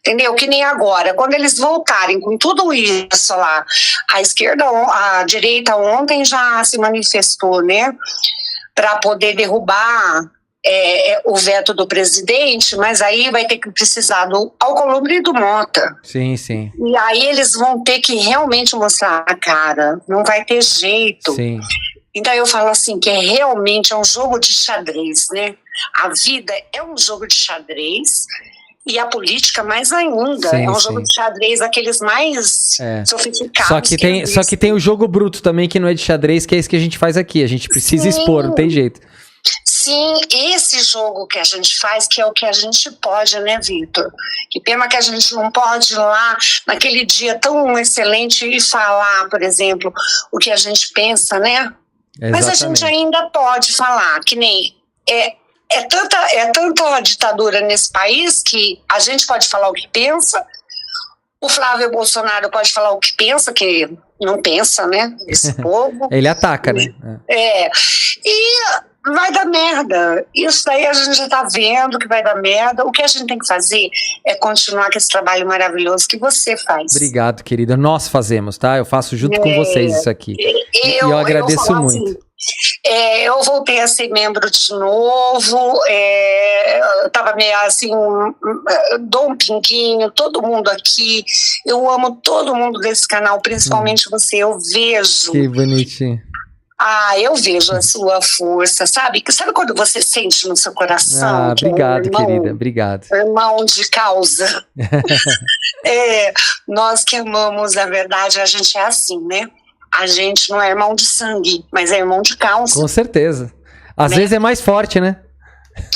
entendeu? Que nem agora, quando eles voltarem com tudo isso lá, a direita ontem já se manifestou, né? Para poder derrubar o veto do presidente, mas aí vai ter que precisar do Alcolumbre e do Mota. Sim, sim. E aí eles vão ter que realmente mostrar a cara, não vai ter jeito. Sim. Então eu falo assim, que realmente um jogo de xadrez, né? A vida é um jogo de xadrez e a política mais ainda. Sim, é um jogo de xadrez, aqueles mais sofisticados. Só que tem o jogo bruto também, que não é de xadrez, que é isso que a gente faz aqui. A gente precisa expor, não tem jeito. Sim, esse jogo que a gente faz, que é o que a gente pode, né, Vitor? Que pena que a gente não pode ir lá naquele dia tão excelente e falar, por exemplo, o que a gente pensa, né? Exatamente. Mas a gente ainda pode falar, que nem... É tanta ditadura nesse país que a gente pode falar o que pensa, o Flávio Bolsonaro pode falar o que pensa, que não pensa, né? Esse povo. Ele ataca, né? E vai dar merda. Isso daí a gente já tá vendo que vai dar merda. O que a gente tem que fazer é continuar com esse trabalho maravilhoso que você faz. Obrigado, querida. Nós fazemos, tá? Eu faço junto com vocês isso aqui. E eu agradeço muito. Assim, eu voltei a ser membro de novo, eu tava meio assim, dou um pinguinho, todo mundo aqui, eu amo todo mundo desse canal, principalmente você, eu vejo. Que bonitinho. Eu vejo a sua força, sabe? Sabe quando você sente no seu coração? Obrigado, querida, obrigado. Irmão de causa. Nós que amamos a verdade, a gente é assim, né? A gente não é irmão de sangue, mas é irmão de causa. Com certeza. Às vezes é mais forte, né?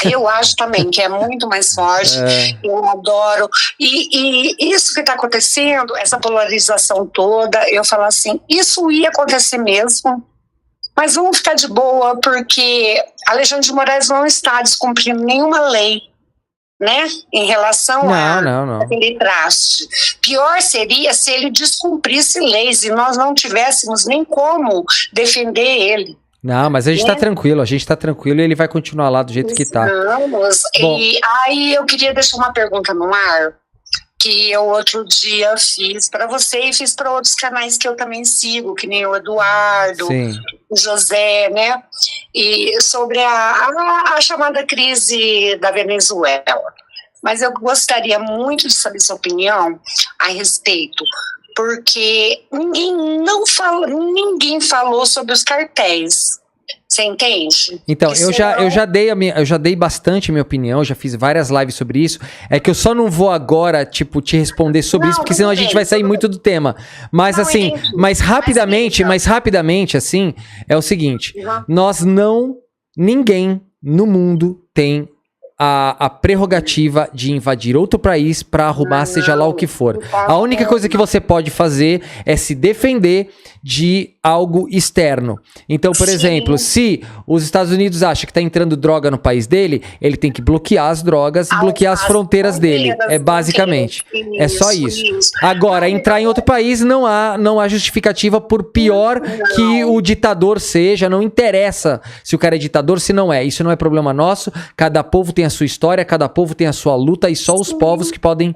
Eu acho também que é muito mais forte. Eu adoro. E isso que está acontecendo, essa polarização toda, eu falo assim, isso ia acontecer mesmo, mas vamos ficar de boa, porque Alexandre de Moraes não está descumprindo nenhuma lei, né, em relação aquele traste. Pior seria se ele descumprisse leis e nós não tivéssemos nem como defender ele. Não, mas a gente tá tranquilo, e ele vai continuar lá do jeito que tá. Vamos. E aí eu queria deixar uma pergunta no ar, que eu outro dia fiz para você e fiz para outros canais que eu também sigo, que nem o Eduardo, o José, né? E sobre a chamada crise da Venezuela. Mas eu gostaria muito de saber sua opinião a respeito, porque ninguém falou sobre os cartéis. Você entende? Então, eu já dei bastante minha opinião, já fiz várias lives sobre isso. É que eu só não vou agora, tipo, te responder sobre isso, porque senão a gente vai sair muito do tema. Mas assim, mais rapidamente, assim, é o seguinte: ninguém no mundo tem a prerrogativa de invadir outro país para arrumar seja lá o que for. A única coisa que você pode fazer é se defender de algo externo. Então, por exemplo, se os Estados Unidos acham que está entrando droga no país dele, ele tem que bloquear as drogas e bloquear as fronteiras dele. É basicamente. É só isso. Agora, entrar em outro país não há justificativa, por pior que o ditador seja. Não interessa se o cara é ditador, se não é. Isso não é problema nosso. Cada povo tem a sua história, cada povo tem a sua luta, e só os povos que podem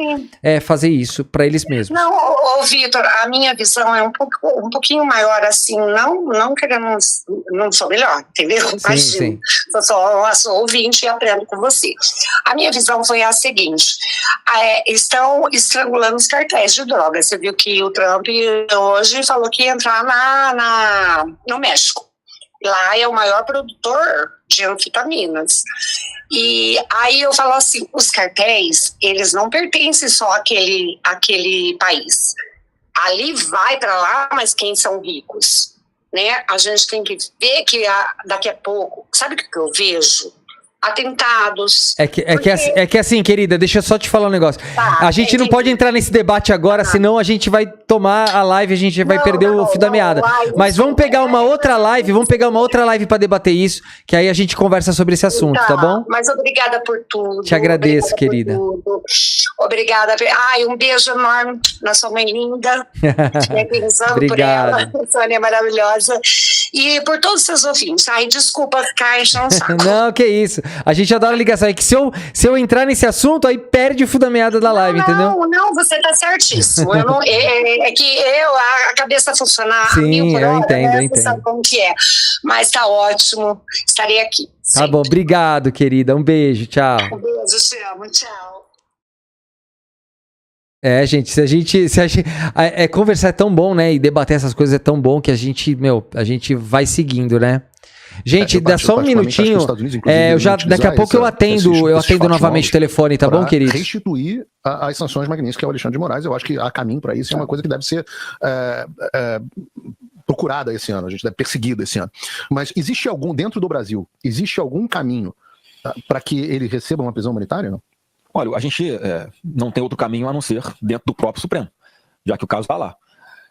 fazer isso para eles mesmos. Não, Vitor, a minha visão é um pouquinho maior assim, não querendo, não sou melhor, entendeu? Imagina, eu sou ouvinte e aprendo com você. A minha visão foi a seguinte: estão estrangulando os cartéis de drogas. Você viu que o Trump hoje falou que ia entrar no México. Lá é o maior produtor de anfetaminas. E aí eu falo assim, os cartéis, eles não pertencem só àquele país. ali vai para lá, mas quem são ricos, né? A gente tem que ver que daqui a pouco, sabe o que eu vejo? Atentados. É que assim, querida, deixa eu só te falar um negócio. A gente não pode entrar nesse debate agora, senão a gente vai tomar a live, a gente vai perder o fio da meada. Mas vamos pegar uma outra live, pra debater isso, que aí a gente conversa sobre esse assunto, tá bom? Mas obrigada por tudo. Te agradeço, querida. Obrigada. Ai, um beijo enorme na sua mãe linda. Obrigado. Por ela. Sônia maravilhosa. E por todos os seus ouvintes. Ai, desculpa ficar enchendo o saco. Não, que isso. A gente adora ligação. É que se eu entrar nesse assunto, aí perde o fio da meada da live, entendeu? Não, você tá certíssimo. É que a cabeça funciona Sim, a 1000 por hora, eu entendo, né? eu entendo. Você sabe como que é. Mas tá ótimo. Estarei aqui. Tá bom, obrigado, querida. Um beijo, tchau. Um beijo, te amo, tchau. É, gente, se a gente conversar é tão bom, né? E debater essas coisas é tão bom que a gente vai seguindo, né? Gente, dá só um minutinho. Daqui a pouco eu atendo novamente o telefone, tá bom, querido? Restituir as sanções magníficas que é o Alexandre de Moraes. Eu acho que há caminho para isso, é uma coisa que deve ser procurada esse ano, a gente deve perseguida esse ano. Mas existe dentro do Brasil, existe algum caminho para que ele receba uma prisão humanitária, não? Olha, a gente não tem outro caminho a não ser dentro do próprio Supremo, já que o caso está lá.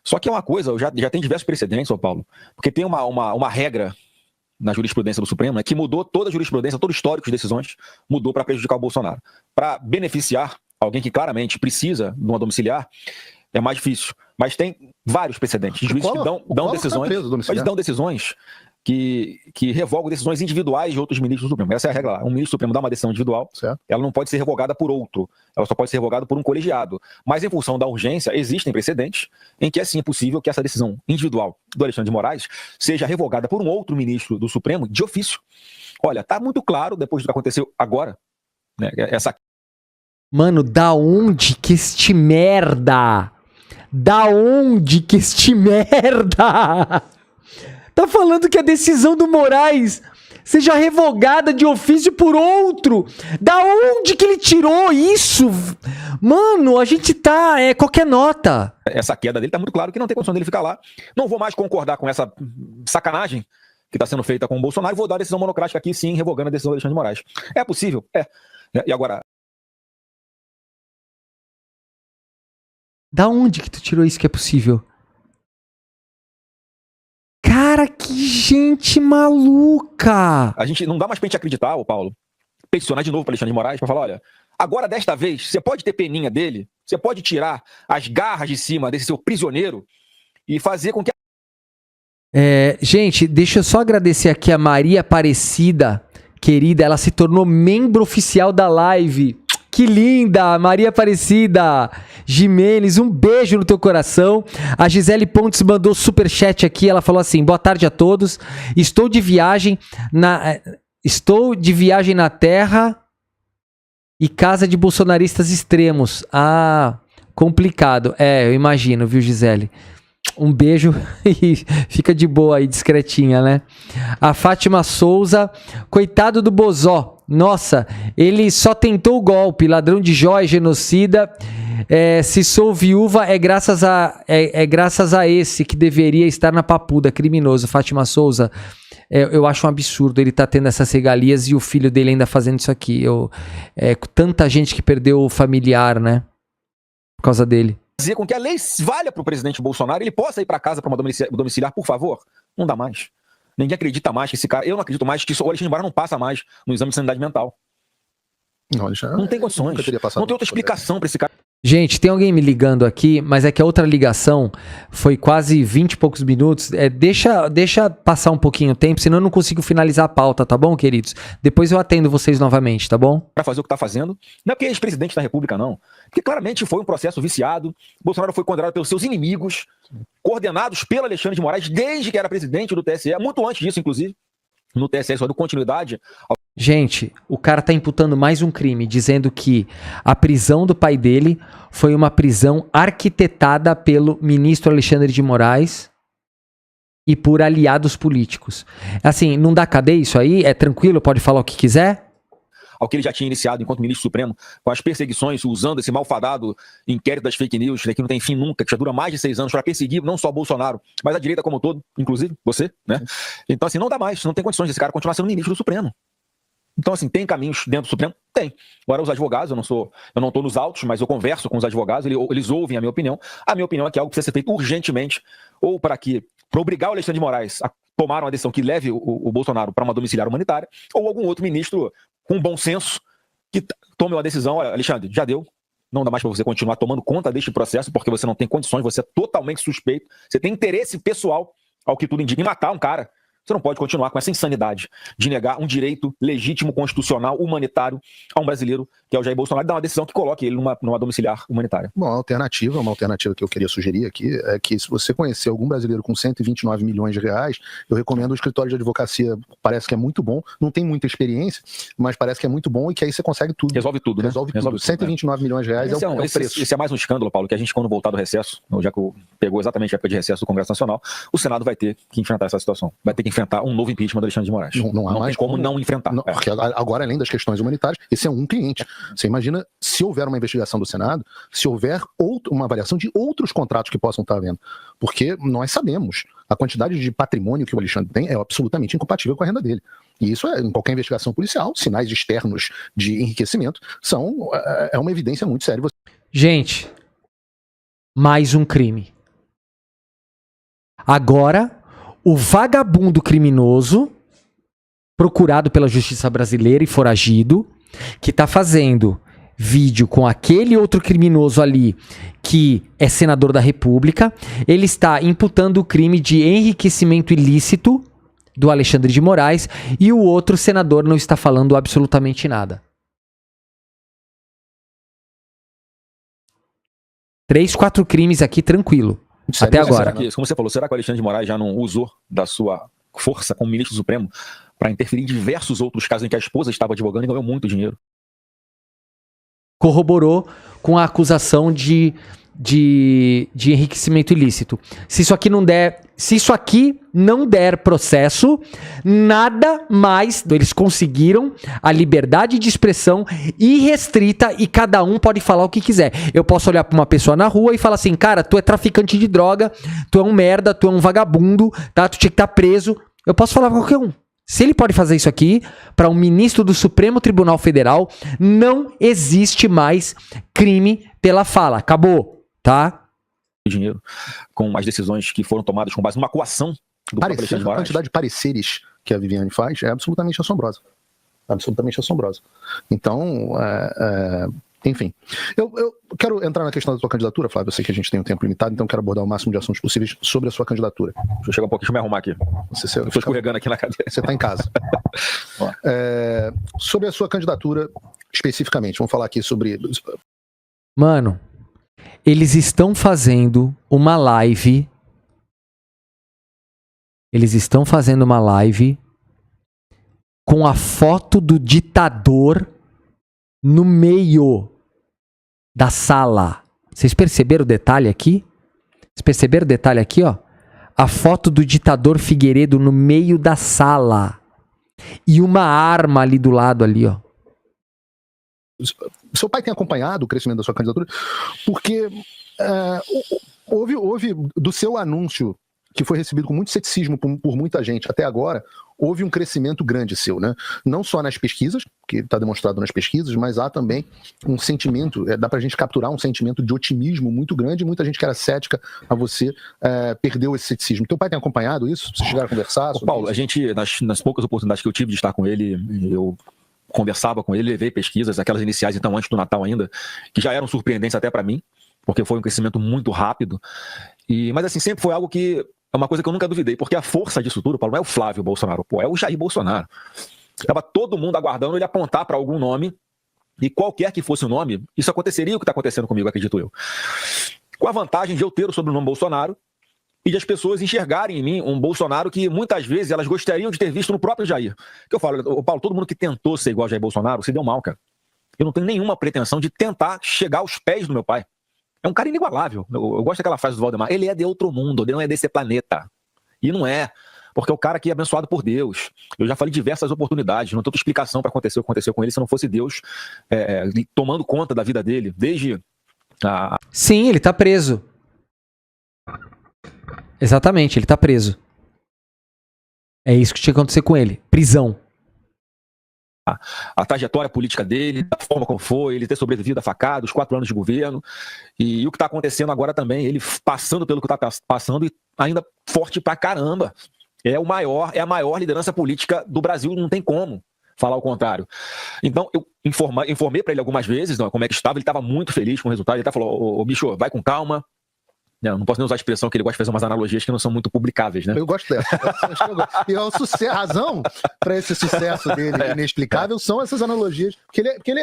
Só que é uma coisa, já tem diversos precedentes, São Paulo, porque tem uma regra na jurisprudência do Supremo, né, que mudou toda a jurisprudência, todo o histórico de decisões, mudou para prejudicar o Bolsonaro. Para beneficiar alguém que claramente precisa de uma domiciliar, é mais difícil. Mas tem vários precedentes de juízes que dão decisões que revogam decisões individuais de outros ministros do Supremo. Essa é a regra lá. Um ministro do Supremo dá uma decisão individual, certo. Ela não pode ser revogada por outro, ela só pode ser revogada por um colegiado. Mas em função da urgência, existem precedentes em que é sim possível que essa decisão individual do Alexandre de Moraes seja revogada por um outro ministro do Supremo de ofício. Olha, tá muito claro, depois do que aconteceu agora, né, Mano, da onde que este merda? Tá falando que a decisão do Moraes seja revogada de ofício por outro. Da onde que ele tirou isso? Mano, a gente tá... qualquer nota. Essa queda dele tá muito claro que não tem condição dele ficar lá. Não vou mais concordar com essa sacanagem que está sendo feita com o Bolsonaro e vou dar a decisão monocrática aqui, sim, revogando a decisão do Alexandre de Moraes. É possível? É. E agora... Da onde que tu tirou isso que é possível? Cara, que gente maluca! A gente não dá mais pra gente acreditar, ô Paulo, peticionar de novo para Alexandre de Moraes, pra falar, olha, agora desta vez, você pode ter peninha dele, você pode tirar as garras de cima desse seu prisioneiro e fazer com que... Gente, deixa eu só agradecer aqui a Maria Aparecida, querida, ela se tornou membro oficial da live. Que linda, Maria Aparecida Jimenez, um beijo no teu coração. A Gisele Pontes mandou superchat aqui, ela falou assim, boa tarde a todos, estou de viagem na terra e casa de bolsonaristas extremos. Ah, complicado, eu imagino, viu, Gisele? Um beijo e fica de boa aí, discretinha, né? A Fátima Souza, coitado do Bozó. Nossa, ele só tentou o golpe, ladrão de joias, genocida. Se sou viúva, é graças a esse que deveria estar na papuda, criminoso. Fátima Souza, eu acho um absurdo ele tá tendo essas regalias e o filho dele ainda fazendo isso aqui. Tanta gente que perdeu o familiar, né? Por causa dele. Fazer com que a lei valha para o presidente Bolsonaro, ele possa ir para casa para uma domiciliar, por favor. Não dá mais. Ninguém acredita mais que esse cara... Eu não acredito mais que o Alexandre de Moraes não passa mais no exame de sanidade mental. Não tem condições. Não tem outra explicação para esse cara. Gente, tem alguém me ligando aqui, mas é que a outra ligação foi quase 20 e poucos minutos. Deixa passar um pouquinho o tempo, senão eu não consigo finalizar a pauta, tá bom, queridos? Depois eu atendo vocês novamente, tá bom? Para fazer o que tá fazendo. Não é porque é ex-presidente da República, não. Porque claramente foi um processo viciado. Bolsonaro foi condenado pelos seus inimigos, coordenados pelo Alexandre de Moraes, desde que era presidente do TSE, muito antes disso, inclusive. No TSE, só deu continuidade. Gente, o cara tá imputando mais um crime, dizendo que a prisão do pai dele foi uma prisão arquitetada pelo ministro Alexandre de Moraes e por aliados políticos. Assim, não dá cadeia isso aí? É tranquilo? Pode falar o que quiser? ao que ele já tinha iniciado enquanto ministro supremo, com as perseguições, usando esse malfadado inquérito das fake news, né, que não tem fim nunca, que já dura mais de 6 anos, para perseguir não só Bolsonaro, mas a direita como um todo, inclusive você, né? Então, assim, não dá mais, não tem condições desse cara continuar sendo ministro do Supremo. Então, assim, tem caminhos dentro do Supremo? Tem. Agora, os advogados, eu não estou nos autos, mas eu converso com os advogados, eles ouvem a minha opinião. A minha opinião é que é algo que precisa ser feito urgentemente, ou para obrigar o Alexandre de Moraes a tomar uma decisão que leve o Bolsonaro para uma domiciliar humanitária, ou algum outro ministro com bom senso que tome uma decisão. Olha, Alexandre, já deu. Não dá mais para você continuar tomando conta deste processo, porque você não tem condições, você é totalmente suspeito, você tem interesse pessoal, ao que tudo indica, em matar um cara. Você não pode continuar com essa insanidade de negar um direito legítimo, constitucional, humanitário a um brasileiro, que é o Jair Bolsonaro, e dar uma decisão que coloque ele numa domiciliar humanitária. Bom, uma alternativa que eu queria sugerir aqui é que, se você conhecer algum brasileiro com 129 milhões de reais, eu recomendo o escritório de advocacia, parece que é muito bom, não tem muita experiência, mas parece que é muito bom e que aí você consegue tudo. Resolve tudo, né? Resolve tudo. 129 milhões de reais é o preço. Esse é mais um escândalo, Paulo, que a gente, quando voltar do recesso, já que pegou exatamente a época de recesso do Congresso Nacional, o Senado vai ter que enfrentar essa situação. Vai ter que enfrentar um novo impeachment do Alexandre de Moraes. Não tem como não enfrentar. Não, porque agora, além das questões humanitárias, esse é um cliente. Você imagina se houver uma investigação do Senado, se houver uma avaliação de outros contratos que possam estar havendo. Porque nós sabemos, a quantidade de patrimônio que o Alexandre tem é absolutamente incompatível com a renda dele. E isso, em qualquer investigação policial, sinais externos de enriquecimento, é uma evidência muito séria. Gente, mais um crime. Agora, o vagabundo criminoso, procurado pela justiça brasileira e foragido, que tá fazendo vídeo com aquele outro criminoso ali, que é senador da República, ele está imputando o crime de enriquecimento ilícito do Alexandre de Moraes, e o outro senador não está falando absolutamente nada. 3, 4 crimes aqui, tranquilo. Até agora. Como você falou, será que o Alexandre de Moraes já não usou da sua força como ministro supremo para interferir em diversos outros casos em que a esposa estava advogando e ganhou muito dinheiro? Corroborou com a acusação de enriquecimento ilícito. Se isso aqui não der processo, nada mais. Eles conseguiram a liberdade de expressão irrestrita e cada um pode falar o que quiser. Eu posso olhar pra uma pessoa na rua e falar assim: cara, tu é traficante de droga, tu é um merda, tu é um vagabundo, tá? Tu tinha que estar preso. Eu posso falar pra qualquer um. Se ele pode fazer isso aqui, para um ministro do Supremo Tribunal Federal, não existe mais crime pela fala. Acabou, tá? Dinheiro com as decisões que foram tomadas com base numa coação do próprio Alexandre de Moraes. A quantidade de pareceres que a Viviane faz é absolutamente assombrosa. Absolutamente assombrosa. Então, enfim. Eu quero entrar na questão da sua candidatura, Flávio. Eu sei que a gente tem um tempo limitado, então quero abordar o máximo de assuntos possíveis sobre a sua candidatura. Deixa eu chegar um pouquinho, deixa eu me arrumar aqui. Eu estou escorregando aqui na cadeira. Você está em casa. Sobre a sua candidatura, especificamente, vamos falar aqui sobre... Mano, eles estão fazendo uma live. Com a foto do ditador no meio da sala. Vocês perceberam o detalhe aqui? Ó? A foto do ditador Figueiredo no meio da sala. E uma arma ali do lado ali, ó. Seu pai tem acompanhado o crescimento da sua candidatura, porque houve do seu anúncio, que foi recebido com muito ceticismo por muita gente até agora, houve um crescimento grande seu, né? Não só nas pesquisas, que está demonstrado nas pesquisas, mas há também um sentimento, dá pra gente capturar um sentimento de otimismo muito grande, e muita gente que era cética a você perdeu esse ceticismo. Teu pai tem acompanhado isso? Vocês chegaram a conversar? Paulo, a gente, nas poucas oportunidades que eu tive de estar com ele, eu conversava com ele, levei pesquisas, aquelas iniciais, então, antes do Natal ainda, que já eram surpreendentes até para mim, porque foi um crescimento muito rápido. Mas assim, sempre foi algo que é uma coisa que eu nunca duvidei, porque a força disso tudo, Paulo, não é o Flávio Bolsonaro, é o Jair Bolsonaro. Estava todo mundo aguardando ele apontar para algum nome, e qualquer que fosse o nome, isso aconteceria o que está acontecendo comigo, acredito eu. Com a vantagem de eu ter o sobrenome Bolsonaro e de as pessoas enxergarem em mim um Bolsonaro que muitas vezes elas gostariam de ter visto no próprio Jair. Que eu falo, Paulo, todo mundo que tentou ser igual a Jair Bolsonaro se deu mal, cara. Eu não tenho nenhuma pretensão de tentar chegar aos pés do meu pai. É um cara inigualável. Eu gosto daquela frase do Valdemar. Ele é de outro mundo, ele não é desse planeta. E não é. porque é o cara que é abençoado por Deus. Eu já falei diversas oportunidades, não tem outra explicação para acontecer o que aconteceu com ele se não fosse Deus tomando conta da vida dele, desde a... Sim, ele tá preso. Exatamente, ele tá preso. É isso que tinha que acontecer com ele. Prisão. A trajetória política dele, da forma como foi, ele ter sobrevivido à facada, os 4 anos de governo, e o que está acontecendo agora também, ele passando pelo que está passando e ainda forte pra caramba. É a maior liderança política do Brasil, não tem como falar o contrário. Então, eu informei para ele algumas vezes como é que estava, ele estava muito feliz com o resultado, ele até falou, ô bicho, vai com calma. Não posso nem usar a expressão que ele gosta de fazer umas analogias que não são muito publicáveis, né? Eu gosto dessa. E a razão para esse sucesso dele inexplicável são essas analogias. Porque ele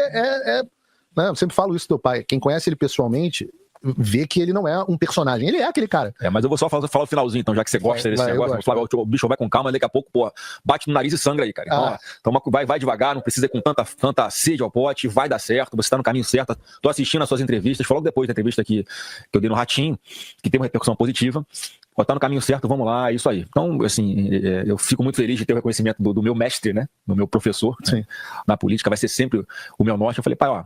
né, eu sempre falo isso do teu pai. Quem conhece ele pessoalmente vê que ele não é um personagem. Ele é aquele cara. Mas eu vou só falar o finalzinho, então, já que você gosta desse negócio. O bicho vai com calma, daqui a pouco, pô, bate no nariz e sangra aí, cara. Então, vai devagar, não precisa ir com tanta sede ao pote, vai dar certo, você tá no caminho certo. Tô assistindo as suas entrevistas, falou depois da entrevista que eu dei no Ratinho, que tem uma repercussão positiva. Tá no caminho certo, vamos lá, é isso aí. Então, assim, eu fico muito feliz de ter o reconhecimento do meu mestre, né? Do meu professor, né, na política, vai ser sempre o meu norte. Eu falei, pai,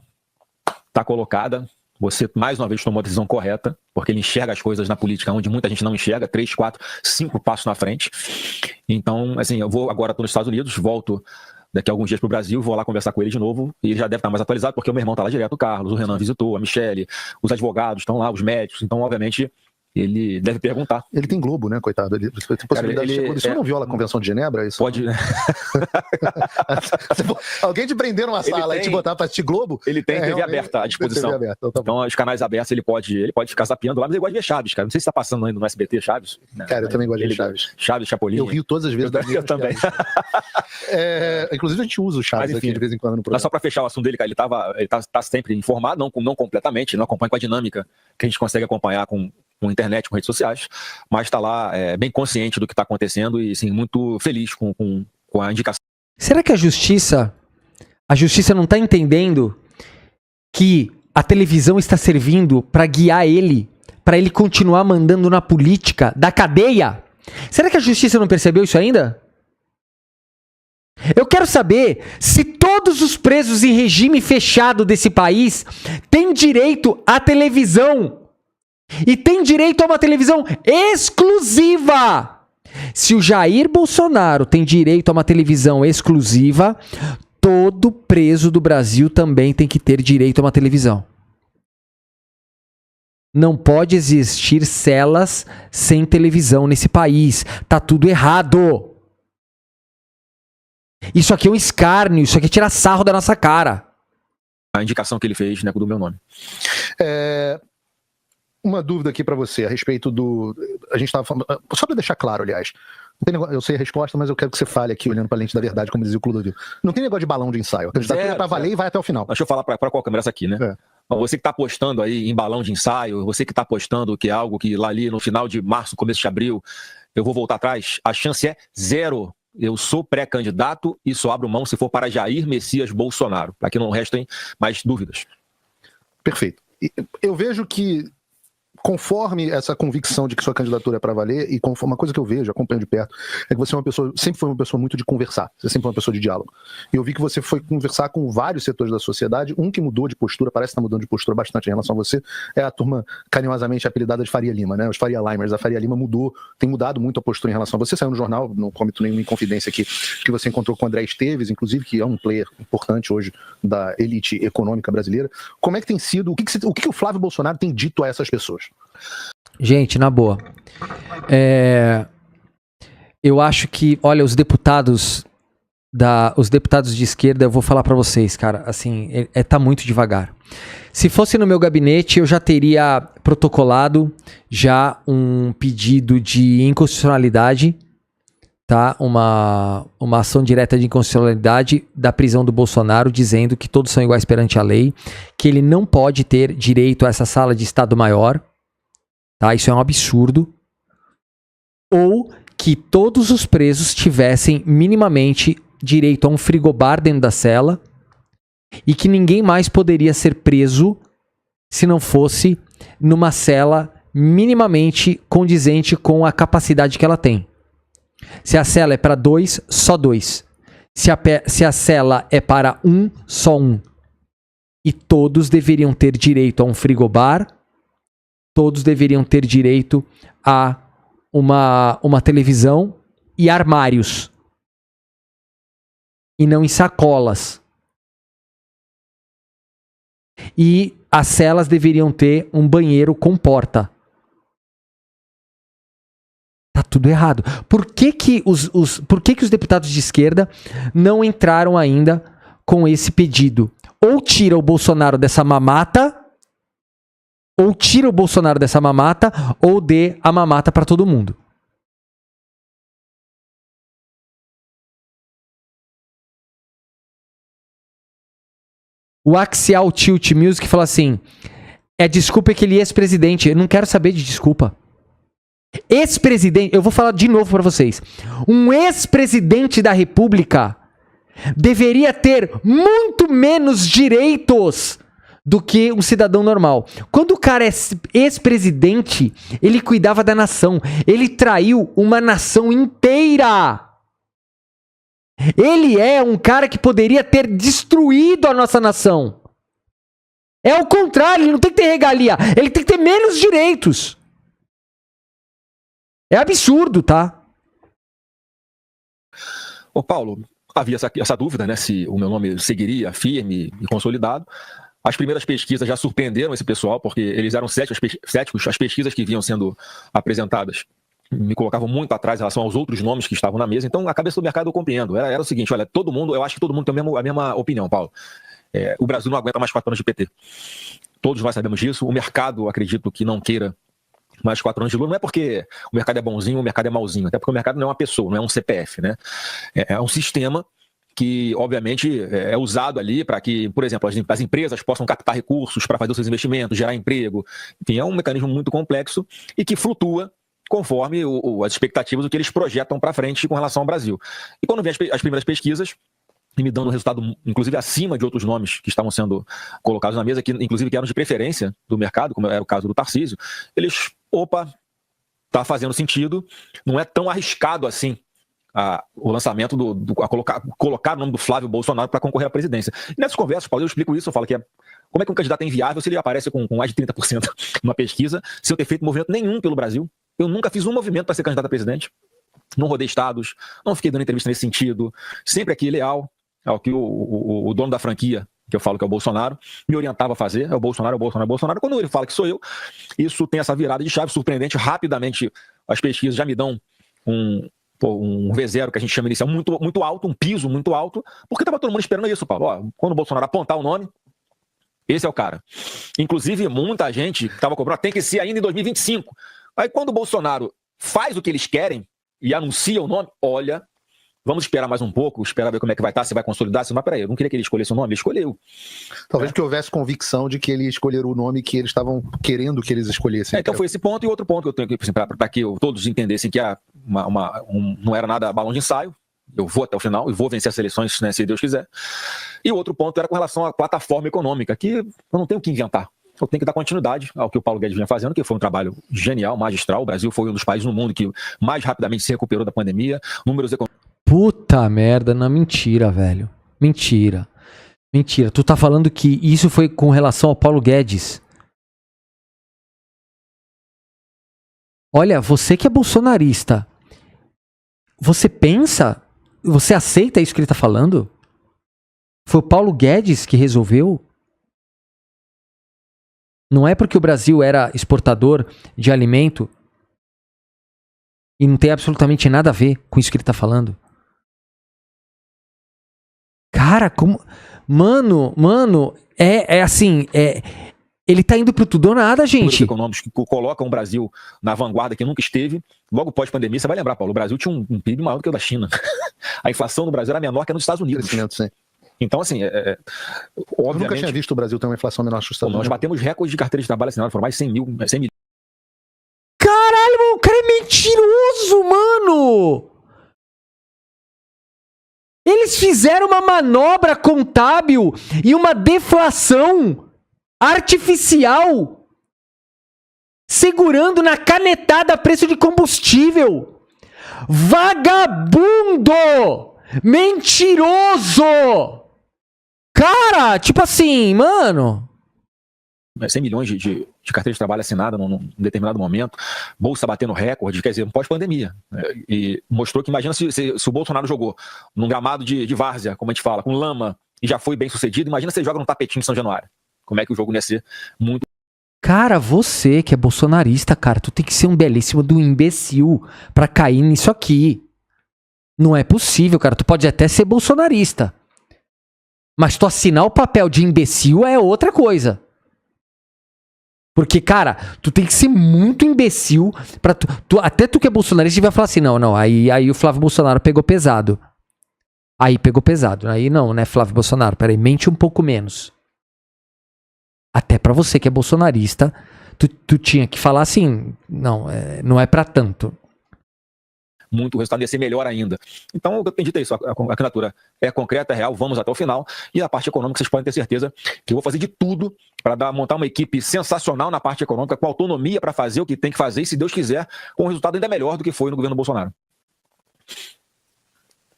tá colocada. Você, mais uma vez, tomou a decisão correta, porque ele enxerga as coisas na política onde muita gente não enxerga, 3, 4, 5 passos na frente. Então, assim, eu agora estou nos Estados Unidos, volto daqui a alguns dias para o Brasil, vou lá conversar com ele de novo, e ele já deve estar mais atualizado, porque o meu irmão está lá direto, o Carlos, o Renan visitou, a Michele, os advogados estão lá, os médicos, então, obviamente, ele deve perguntar. Ele tem Globo, né, coitado? Ele tem possibilidade de isso não viola a Convenção de Genebra? Isso pode, né? Alguém te prender numa sala e te botar pra assistir Globo? Ele tem TV aberta à disposição. Então, os canais abertos, ele pode ficar zapeando lá, mas ele gosta de ver Chaves, cara. Não sei se tá passando ainda no SBT Chaves. Cara, eu também gosto de ver Chaves. Chaves, Chapolin. Eu rio todas as vezes da vida. Eu também. Inclusive, a gente usa o Chaves aqui de vez em quando no programa. Mas só pra fechar o assunto dele, cara, ele tá sempre informado, não completamente, não acompanha com a dinâmica que a gente consegue acompanhar com internet, com redes sociais, mas está lá bem consciente do que está acontecendo e assim, muito feliz com a indicação. Será que a justiça não está entendendo que a televisão está servindo para guiar ele, para ele continuar mandando na política da cadeia? Será que a justiça não percebeu isso ainda? Eu quero saber se todos os presos em regime fechado desse país têm direito à televisão. E tem direito a uma televisão exclusiva. Se o Jair Bolsonaro tem direito a uma televisão exclusiva, todo preso do Brasil também tem que ter direito a uma televisão. Não pode existir celas sem televisão nesse país. Tá tudo errado. Isso aqui é um escárnio, isso aqui é tirar sarro da nossa cara. A indicação que ele fez, né, do meu nome. Uma dúvida aqui pra você a respeito do... A gente tava falando... Só pra deixar claro, aliás. Não tem negócio, eu sei a resposta, mas eu quero que você fale aqui, olhando pra lente da verdade, como dizia o Clodovil. Não tem negócio de balão de ensaio. A candidatura é pra valer e vai até o final. Deixa eu falar pra qual câmera? Essa aqui, né? Você que tá apostando aí em balão de ensaio, você que tá apostando que é algo que lá ali no final de março, começo de abril, eu vou voltar atrás, a chance é 0. Eu sou pré-candidato e só abro mão se for para Jair Messias Bolsonaro. Para que não restem mais dúvidas. Perfeito. Eu vejo que, conforme essa convicção de que sua candidatura é para valer, e conforme uma coisa que eu vejo, acompanho de perto, é que você é uma pessoa, sempre foi uma pessoa muito de conversar, você sempre foi uma pessoa de diálogo. E eu vi que você foi conversar com vários setores da sociedade, um que mudou de postura, parece que está mudando de postura bastante em relação a você, é a turma carinhosamente apelidada de Faria Lima, né? Os Faria Limers. A Faria Lima tem mudado muito a postura em relação a você. Saiu no jornal, não comento nenhuma inconfidência aqui, que você encontrou com o André Esteves, inclusive, que é um player importante hoje da elite econômica brasileira. Como é que tem sido, o que o Flávio Bolsonaro tem dito a essas pessoas? Gente, na boa. Eu acho que, olha, os deputados de esquerda, eu vou falar pra vocês, cara, assim, tá muito devagar. Se fosse no meu gabinete, eu já teria protocolado já um pedido de inconstitucionalidade, tá? Uma ação direta de inconstitucionalidade da prisão do Bolsonaro, dizendo que todos são iguais perante a lei, que ele não pode ter direito a essa sala de Estado-Maior, tá? Isso é um absurdo. Ou que todos os presos tivessem minimamente direito a um frigobar dentro da cela e que ninguém mais poderia ser preso se não fosse numa cela minimamente condizente com a capacidade que ela tem. Se a cela é para 2, só 2. Se a cela é para 1, só 1. E todos deveriam ter direito a um frigobar, todos deveriam ter direito a uma televisão e armários. E não em sacolas. E as celas deveriam ter um banheiro com porta. Tá tudo errado. Por que os deputados de esquerda não entraram ainda com esse pedido? Ou tira o Bolsonaro dessa mamata, ou dê a mamata para todo mundo. O Axial Tilt Music fala assim: é desculpa aquele ex-presidente. Eu não quero saber de desculpa. Ex-presidente, eu vou falar de novo para vocês. Um ex-presidente da República deveria ter muito menos direitos do que um cidadão normal. Quando o cara é ex-presidente, ele cuidava da nação. Ele traiu uma nação inteira. Ele é um cara que poderia ter destruído a nossa nação. É o contrário, ele não tem que ter regalia. Ele tem que ter menos direitos. É absurdo, tá? Ô Paulo, havia essa dúvida, né, se o meu nome seguiria firme e consolidado. As primeiras pesquisas já surpreenderam esse pessoal, porque eles eram céticos. As pesquisas que vinham sendo apresentadas me colocavam muito atrás em relação aos outros nomes que estavam na mesa. Então, a cabeça do mercado eu compreendo. Era o seguinte, olha, eu acho que todo mundo tem a mesma opinião, Paulo. O Brasil não aguenta mais 4 anos de PT. Todos nós sabemos disso. O mercado, acredito que não queira mais 4 anos de Lula. Não é porque o mercado é bonzinho, o mercado é malzinho. Até porque o mercado não é uma pessoa, não é um CPF, né? É um sistema que, obviamente, é usado ali para que, por exemplo, as empresas possam captar recursos para fazer os seus investimentos, gerar emprego. Enfim, é um mecanismo muito complexo e que flutua conforme as expectativas do que eles projetam para frente com relação ao Brasil. E quando vem as primeiras pesquisas, e me dando um resultado, inclusive, acima de outros nomes que estavam sendo colocados na mesa, que inclusive que eram de preferência do mercado, como era o caso do Tarcísio, eles, tá fazendo sentido, não é tão arriscado assim o lançamento colocar o nome do Flávio Bolsonaro para concorrer à presidência. E nessas conversas, Paulo, eu explico isso, eu falo que como é que um candidato é inviável se ele aparece com mais de 30% numa pesquisa, sem eu ter feito movimento nenhum pelo Brasil. Eu nunca fiz um movimento para ser candidato a presidente, não rodei estados, não fiquei dando entrevista nesse sentido, sempre aqui leal ao que o dono da franquia, que eu falo que é o Bolsonaro, me orientava a fazer, é o Bolsonaro. Quando ele fala que sou eu, isso tem essa virada de chave surpreendente. Rapidamente as pesquisas já me dão um V0, que a gente chama inicial, muito, muito alto, um piso muito alto, porque estava todo mundo esperando isso, Paulo. Quando o Bolsonaro apontar o nome, esse é o cara. Inclusive, muita gente estava cobrando, tem que ser ainda em 2025. Aí quando o Bolsonaro faz o que eles querem e anuncia o nome, olha, vamos esperar mais um pouco, esperar ver como é que vai estar, se vai consolidar, se não. Mas peraí, eu não queria que ele escolhesse o nome, ele escolheu. Talvez que houvesse convicção de que ele escolheram o nome que eles estavam querendo que eles escolhessem. Então foi esse ponto. E outro ponto que eu tenho que, para que todos entendessem que não era nada balão de ensaio, eu vou até o final e vou vencer as eleições, né, se Deus quiser. E o outro ponto era com relação à plataforma econômica, que eu não tenho o que inventar. Eu tenho que dar continuidade ao que o Paulo Guedes vinha fazendo, que foi um trabalho genial, magistral. O Brasil foi um dos países no mundo que mais rapidamente se recuperou da pandemia. Números econômicos. Puta merda, não, mentira, velho. Mentira. Tu tá falando que isso foi com relação ao Paulo Guedes. Olha, você que é bolsonarista, você pensa, você aceita isso que ele tá falando? Foi o Paulo Guedes que resolveu? Não é porque o Brasil era exportador de alimento e não tem absolutamente nada a ver com isso que ele tá falando. Cara, como... Mano, assim, ele tá indo pro tudo ou nada, gente. Econômicos que colocam o Brasil na vanguarda que nunca esteve. Logo pós-pandemia, você vai lembrar, Paulo, o Brasil tinha um PIB maior do que o da China. A inflação no Brasil era menor que a nos Estados Unidos. Então, assim, obviamente... Eu nunca tinha visto o Brasil ter uma inflação menor que os Estados Unidos. Nós batemos recordes de carteira de trabalho assinada, foram mais de 100 mil. Caralho, mano, o cara é mentiroso, mano! Eles fizeram uma manobra contábil e uma deflação artificial, segurando na canetada preço de combustível. Vagabundo! Mentiroso! Cara, tipo assim, mano... 100 milhões de carteira de trabalho assinada num determinado momento, bolsa batendo recorde, quer dizer, pós-pandemia. E mostrou que, imagina se o Bolsonaro jogou num gramado de várzea, como a gente fala, com lama, e já foi bem sucedido, imagina se ele joga num tapetinho em São Januário. Como é que o jogo ia ser muito... Cara, você que é bolsonarista, cara, tu tem que ser um belíssimo do imbecil pra cair nisso aqui. Não é possível, cara. Tu pode até ser bolsonarista, mas tu assinar o papel de imbecil é outra coisa. Porque, cara, tu tem que ser muito imbecil pra até tu que é bolsonarista vai falar assim, não, aí o Flávio Bolsonaro pegou pesado. Aí pegou pesado. Aí não, né, Flávio Bolsonaro, peraí, mente um pouco menos. Até pra você que é bolsonarista, tu tinha que falar assim, não é pra tanto. Muito, o resultado ia ser melhor ainda. Então, eu tenho dito isso, a candidatura é concreta, é real, vamos até o final. E a parte econômica, vocês podem ter certeza que eu vou fazer de tudo para montar uma equipe sensacional na parte econômica, com autonomia para fazer o que tem que fazer, e se Deus quiser, com um resultado ainda melhor do que foi no governo Bolsonaro.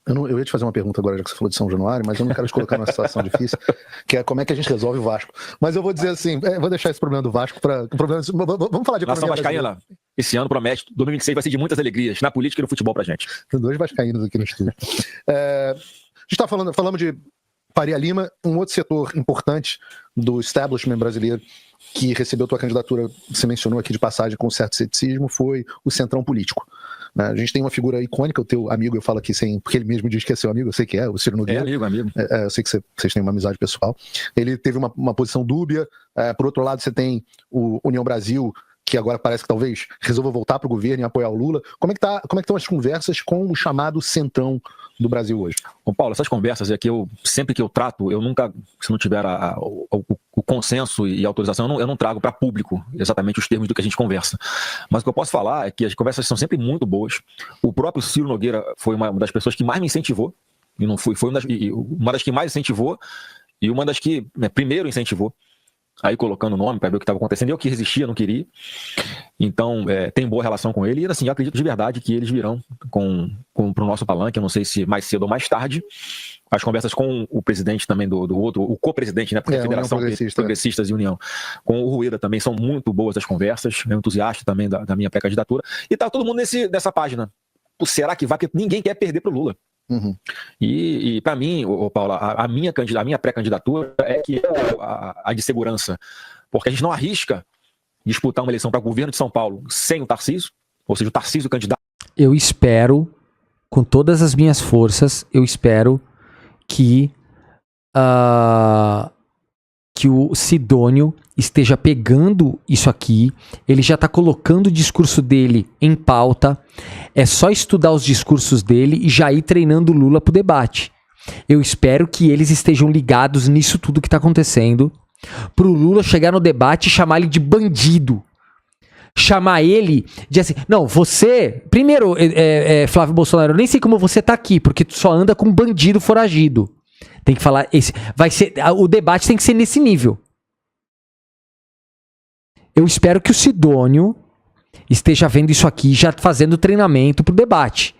Eu ia te fazer uma pergunta agora, já que você falou de São Januário, mas eu não quero te colocar numa situação difícil, que é como é que a gente resolve o Vasco. Mas eu vou dizer assim, vou deixar esse problema do Vasco para... Vamos falar de economia vascaína, esse ano promete, 2026 vai ser de muitas alegrias, na política e no futebol pra gente. Tem 2 vascaínos aqui no estúdio. A gente falamos de Faria Lima, um outro setor importante do establishment brasileiro que recebeu tua candidatura, você mencionou aqui de passagem com certo ceticismo, foi o centrão político. A gente tem uma figura icônica, o teu amigo, eu falo aqui sem, porque ele mesmo diz que é seu amigo, eu sei que é, o Ciro Nogueira. É amigo. Eu sei que vocês têm uma amizade pessoal. Ele teve uma posição dúbia, por outro lado você tem o União Brasil, que agora parece que talvez resolva voltar para o governo e apoiar o Lula. Como é que estão as conversas com o chamado centrão do Brasil hoje? Bom, Paulo, essas conversas é que sempre que eu trato, eu nunca, se não tiver o consenso e a autorização, eu não trago para público exatamente os termos do que a gente conversa. Mas o que eu posso falar é que as conversas são sempre muito boas. O próprio Ciro Nogueira foi uma das pessoas que mais me incentivou, e não foi uma das que mais incentivou, e uma das que primeiro incentivou. Aí colocando o nome para ver o que estava acontecendo, eu que resistia, não queria. Então, tem boa relação com ele. E assim, eu acredito de verdade que eles virão para o nosso palanque, eu não sei se mais cedo ou mais tarde. As conversas com o presidente também do outro, o co-presidente, né? Porque a Federação Progressistas e União, com o Rueda também, são muito boas as conversas. Eu entusiasta também da minha pré-candidatura. E tá todo mundo nessa página. Será que vai? Porque ninguém quer perder para o Lula. Uhum. E para mim, Paula, a minha pré-candidatura é que a de segurança, porque a gente não arrisca disputar uma eleição para governo de São Paulo sem o Tarcísio, ou seja, o Tarcísio candidato. Eu espero, com todas as minhas forças, eu espero que o Sidônio esteja pegando isso aqui, ele já está colocando o discurso dele em pauta, é só estudar os discursos dele e já ir treinando o Lula para o debate. Eu espero que eles estejam ligados nisso tudo que está acontecendo, para o Lula chegar no debate e chamar ele de bandido. Chamar ele de assim, não, você, primeiro, Flávio Bolsonaro, eu nem sei como você tá aqui, porque tu só anda com bandido foragido. Tem que falar, o debate tem que ser nesse nível. Eu espero que o Sidônio esteja vendo isso aqui, já fazendo treinamento pro debate.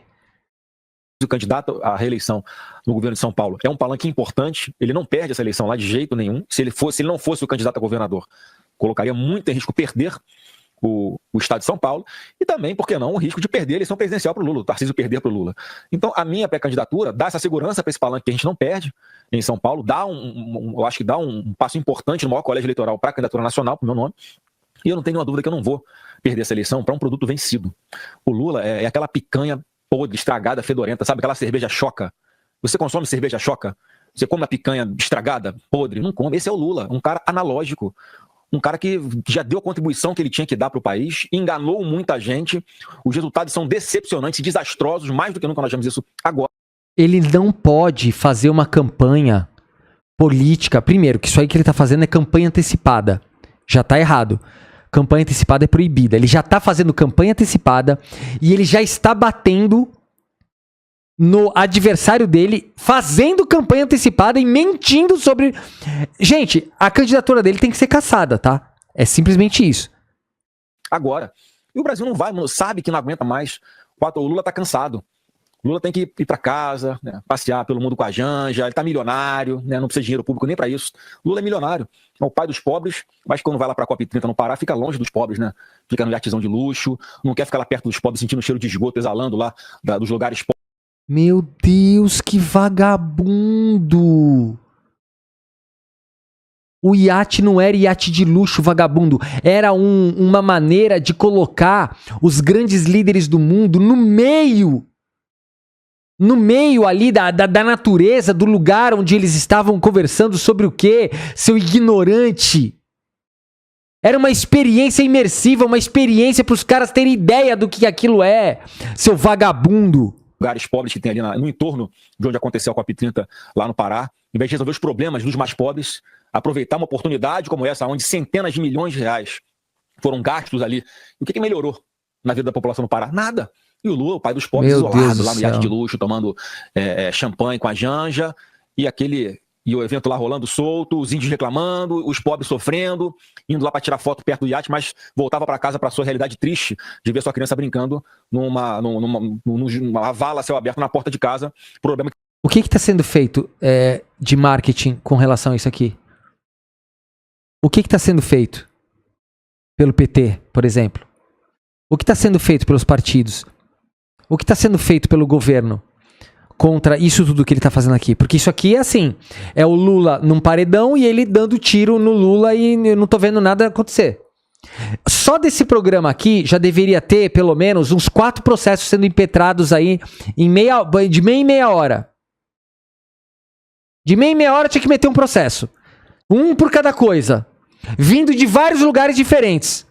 O candidato à reeleição no governo de São Paulo é um palanque importante, ele não perde essa eleição lá de jeito nenhum. Se ele não fosse o candidato a governador, colocaria muito em risco perder o estado de São Paulo, e também, por que não, o risco de perder a eleição presidencial para o Lula, o Tarcísio perder para o Lula. Então, a minha pré-candidatura dá essa segurança para esse palanque que a gente não perde em São Paulo, eu acho que dá um passo importante no maior colégio eleitoral para a candidatura nacional, para o meu nome, e eu não tenho nenhuma dúvida que eu não vou perder essa eleição para um produto vencido. O Lula é aquela picanha podre, estragada, fedorenta, sabe? Aquela cerveja choca. Você consome cerveja choca? Você come a picanha estragada, podre? Não come. Esse é o Lula, um cara analógico, um cara que já deu a contribuição que ele tinha que dar para o país, enganou muita gente, os resultados são decepcionantes e desastrosos, mais do que nunca nós vemos isso agora. Ele não pode fazer uma campanha política, primeiro, que isso aí que ele tá fazendo é campanha antecipada, já tá errado. Campanha antecipada é proibida, ele já tá fazendo campanha antecipada e ele já está batendo no adversário dele, fazendo campanha antecipada e mentindo sobre... Gente, a candidatura dele tem que ser cassada, tá? É simplesmente isso. Agora. E o Brasil não sabe que não aguenta mais O Lula tá cansado. O Lula tem que ir para casa, né, passear pelo mundo com a Janja, ele tá milionário, né, não precisa de dinheiro público nem para isso. O Lula é milionário, é o pai dos pobres, mas quando vai lá para a COP30 no Pará, fica longe dos pobres, né? Fica no iatezão de luxo, não quer ficar lá perto dos pobres, sentindo o cheiro de esgoto, exalando lá dos lugares pobres. Meu Deus, que vagabundo! O iate não era iate de luxo, vagabundo. Era uma maneira de colocar os grandes líderes do mundo no meio ali da natureza, do lugar onde eles estavam conversando sobre o quê? Seu ignorante. Era uma experiência imersiva, uma experiência para os caras terem ideia do que aquilo é, seu vagabundo. Lugares pobres que tem ali no entorno de onde aconteceu a COP30 lá no Pará, em vez de resolver os problemas dos mais pobres, aproveitar uma oportunidade como essa, onde centenas de milhões de reais foram gastos ali. E o que melhorou na vida da população no Pará? Nada. E o Lula, o pai dos pobres, isolado lá no iate de luxo, tomando champanhe com a Janja, e o evento lá rolando solto, os índios reclamando, os pobres sofrendo, indo lá para tirar foto perto do iate, mas voltava para casa para sua realidade triste de ver sua criança brincando numa vala a céu aberto na porta de casa. Problema. O que está sendo feito de marketing com relação a isso aqui? O que está sendo feito pelo PT, por exemplo? O que está sendo feito pelos partidos? O que está sendo feito pelo governo contra isso tudo que ele está fazendo aqui? Porque isso aqui é assim, é o Lula num paredão e ele dando tiro no Lula e eu não tô vendo nada acontecer. Só desse programa aqui já deveria ter pelo menos uns 4 processos sendo impetrados aí de meia em meia hora. De meia em meia hora tinha que meter um processo. Um por cada coisa. Vindo de vários lugares diferentes.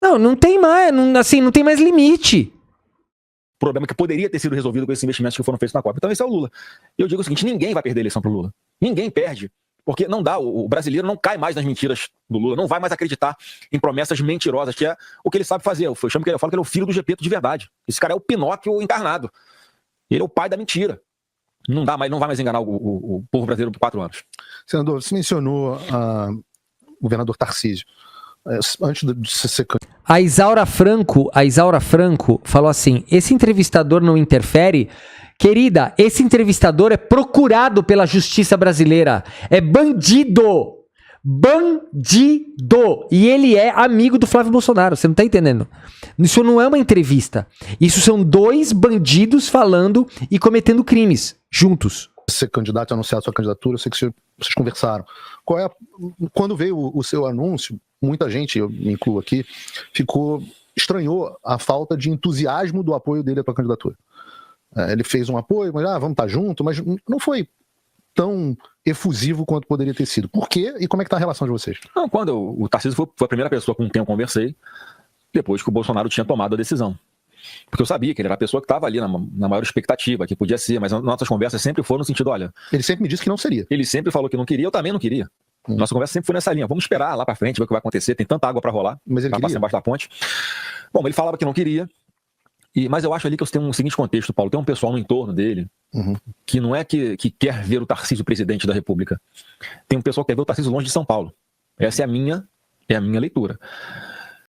Não tem mais, não tem mais limite. Problema que poderia ter sido resolvido com esses investimentos que foram feitos na COP. Então esse é o Lula. Eu digo o seguinte, ninguém vai perder a eleição pro Lula. Ninguém perde. Porque não dá, o brasileiro não cai mais nas mentiras do Lula, não vai mais acreditar em promessas mentirosas, que é o que ele sabe fazer. Eu falo que ele é o filho do Gepeto de verdade. Esse cara é o Pinóquio encarnado. Ele é o pai da mentira. Não vai mais enganar o povo brasileiro por 4 anos. Senador, você mencionou o governador Tarcísio. Antes de ser... A Isaura Franco falou assim: esse entrevistador não interfere? Querida, esse entrevistador é procurado pela justiça brasileira. É bandido! Bandido! E ele é amigo do Flávio Bolsonaro, você não tá entendendo? Isso não é uma entrevista. Isso são 2 bandidos falando e cometendo crimes juntos. Ser candidato, anunciar a sua candidatura, eu sei que vocês conversaram. Quando veio o seu anúncio, muita gente, eu me incluo aqui, estranhou a falta de entusiasmo do apoio dele à sua candidatura. Ele fez um apoio, mas vamos estar junto, mas não foi tão efusivo quanto poderia ter sido. Por quê? E como é que está a relação de vocês? Não, quando o Tarcísio foi a primeira pessoa com quem eu conversei, depois que o Bolsonaro tinha tomado a decisão. Porque eu sabia que ele era a pessoa que estava ali na maior expectativa, que podia ser, mas nossas conversas sempre foram no sentido, olha... Ele sempre me disse que não seria. Ele sempre falou que não queria, eu também não queria. Nossa conversa sempre foi nessa linha, vamos esperar lá pra frente, ver o que vai acontecer, tem tanta água para rolar, mas ele pra passar embaixo da ponte. Bom, ele falava que não queria, mas eu acho ali que tem um seguinte contexto, Paulo, tem um pessoal no entorno dele, que não é que quer ver o Tarcísio presidente da República, tem um pessoal que quer ver o Tarcísio longe de São Paulo. Essa é a minha leitura.